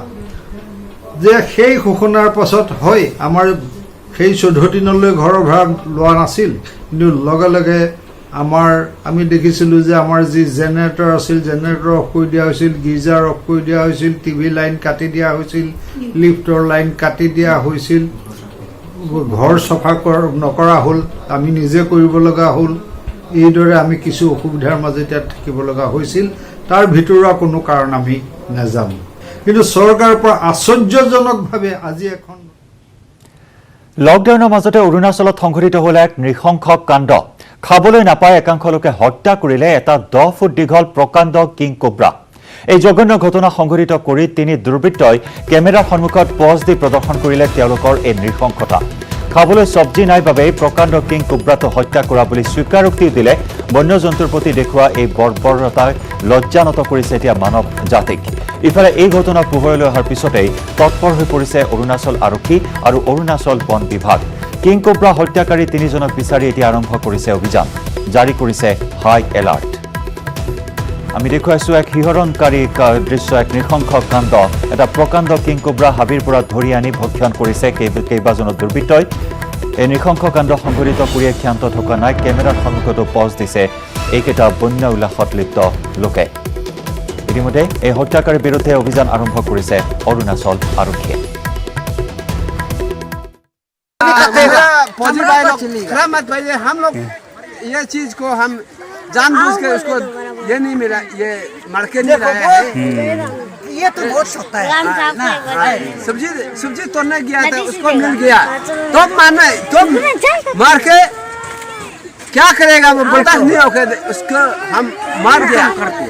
যে সেই ঘোষণাৰ পাছত হয় আমাৰ সেই 14 দিনলৈ ঘৰৰ ভাড়া লোৱা নাছিল কিন্তু লগে লগে আমি দেখিছিলোঁ যে আমাৰ যি জেনেৰেটৰ আছিল জেনেৰেটৰ অফ কৰি দিয়া হৈছিল গিজাৰ অফ কৰি দিয়া হৈছিল টিভি লাইন কাটি দিয়া হৈছিল লিফ্টৰ লাইন কাটি দিয়া হৈছিল ঘৰ চফা নকৰা হ'ল আমি নিজে কৰিব লগা হ'ল এইদৰে আমি কিছু অসুবিধাৰ মাজতে থাকিব লগা হৈছিল তাৰ ভিতৰুৱা কোনো কাৰণ আমি নাজানো কিন্তু চৰকাৰৰ পৰা আশ্চৰ্যজনকভাৱে আজি এখন লকডাউনৰ মাজতে অৰুণাচলত সংঘটিত হ'ল এক নৃশংস কাণ্ড খাবলৈ নাপায় একাংশ লোকে হত্যা কৰিলে এটা 10 ফুট দীঘল প্ৰকাণ্ড কিং কোব্ৰা। এই জঘন্য ঘটনা সংঘটিত কৰি তিনি দুৰ্বৃত্তই কেমেৰাৰ সন্মুখত পজ দি প্ৰদৰ্শন কৰিলে তেওঁলোকৰ এই নৃশংসতা। খাবলৈ চব্জি নাই বাবে প্ৰকাণ্ড কিং কোব্ৰাটো হত্যা কৰা বুলি স্বীকাৰোক্তি দিলে বন্যজন্তুৰ প্ৰতি দেখুওৱা এই বৰ্বৰতাই লজ্জানত কৰিছে এতিয়া মানৱ জাতিক। ইফালে এই ঘটনা পোহৰলৈ অহাৰ পিছতেই তৎপৰ হৈ পৰিছে অৰুণাচল আৰক্ষী আৰু অৰুণাচল বন বিভাগ। কিং কোব্ৰা হত্যাকাৰী তিনিজনক বিচাৰি এতিয়া আৰম্ভ কৰিছে অভিযান, জাৰি কৰিছে হাই এলাৰ্ট। আমি দেখুৱাইছো এক শিহৰণকাৰী দৃশ্য, এক নৃশংস কাণ্ড। এটা প্ৰকাণ্ড কিং কোব্ৰা হাবিৰ পৰা ধৰি আনি ভক্ষণ কৰিছে কেইবাজনো দুৰ্বৃত্তই। এই নৃশংস কাণ্ড সংঘটিত কৰিয়ে ক্ষান্ত থকা নাই, কেমেৰাৰ সন্মুখতো পজ দিছে এইকেইটা বন্য উল্লাসত লিপ্ত লোকে। ইতিমধ্যে এই হত্যাকাৰীৰ বিৰুদ্ধে অভিযান আৰম্ভ কৰিছে অৰুণাচল আৰক্ষীয়ে। हम लोग ये चीज को हम जानबूझ के उसको ये नहीं मिला, ये मड़के नहीं रहा है। ये तो बहुत सस्ता है। सब्जी तोड़ने गया था, उसको मिल गया तो मारना, तो मार के क्या करेगा वो बर्दाश्त नहीं होगा, उसको हम मार दिया करते।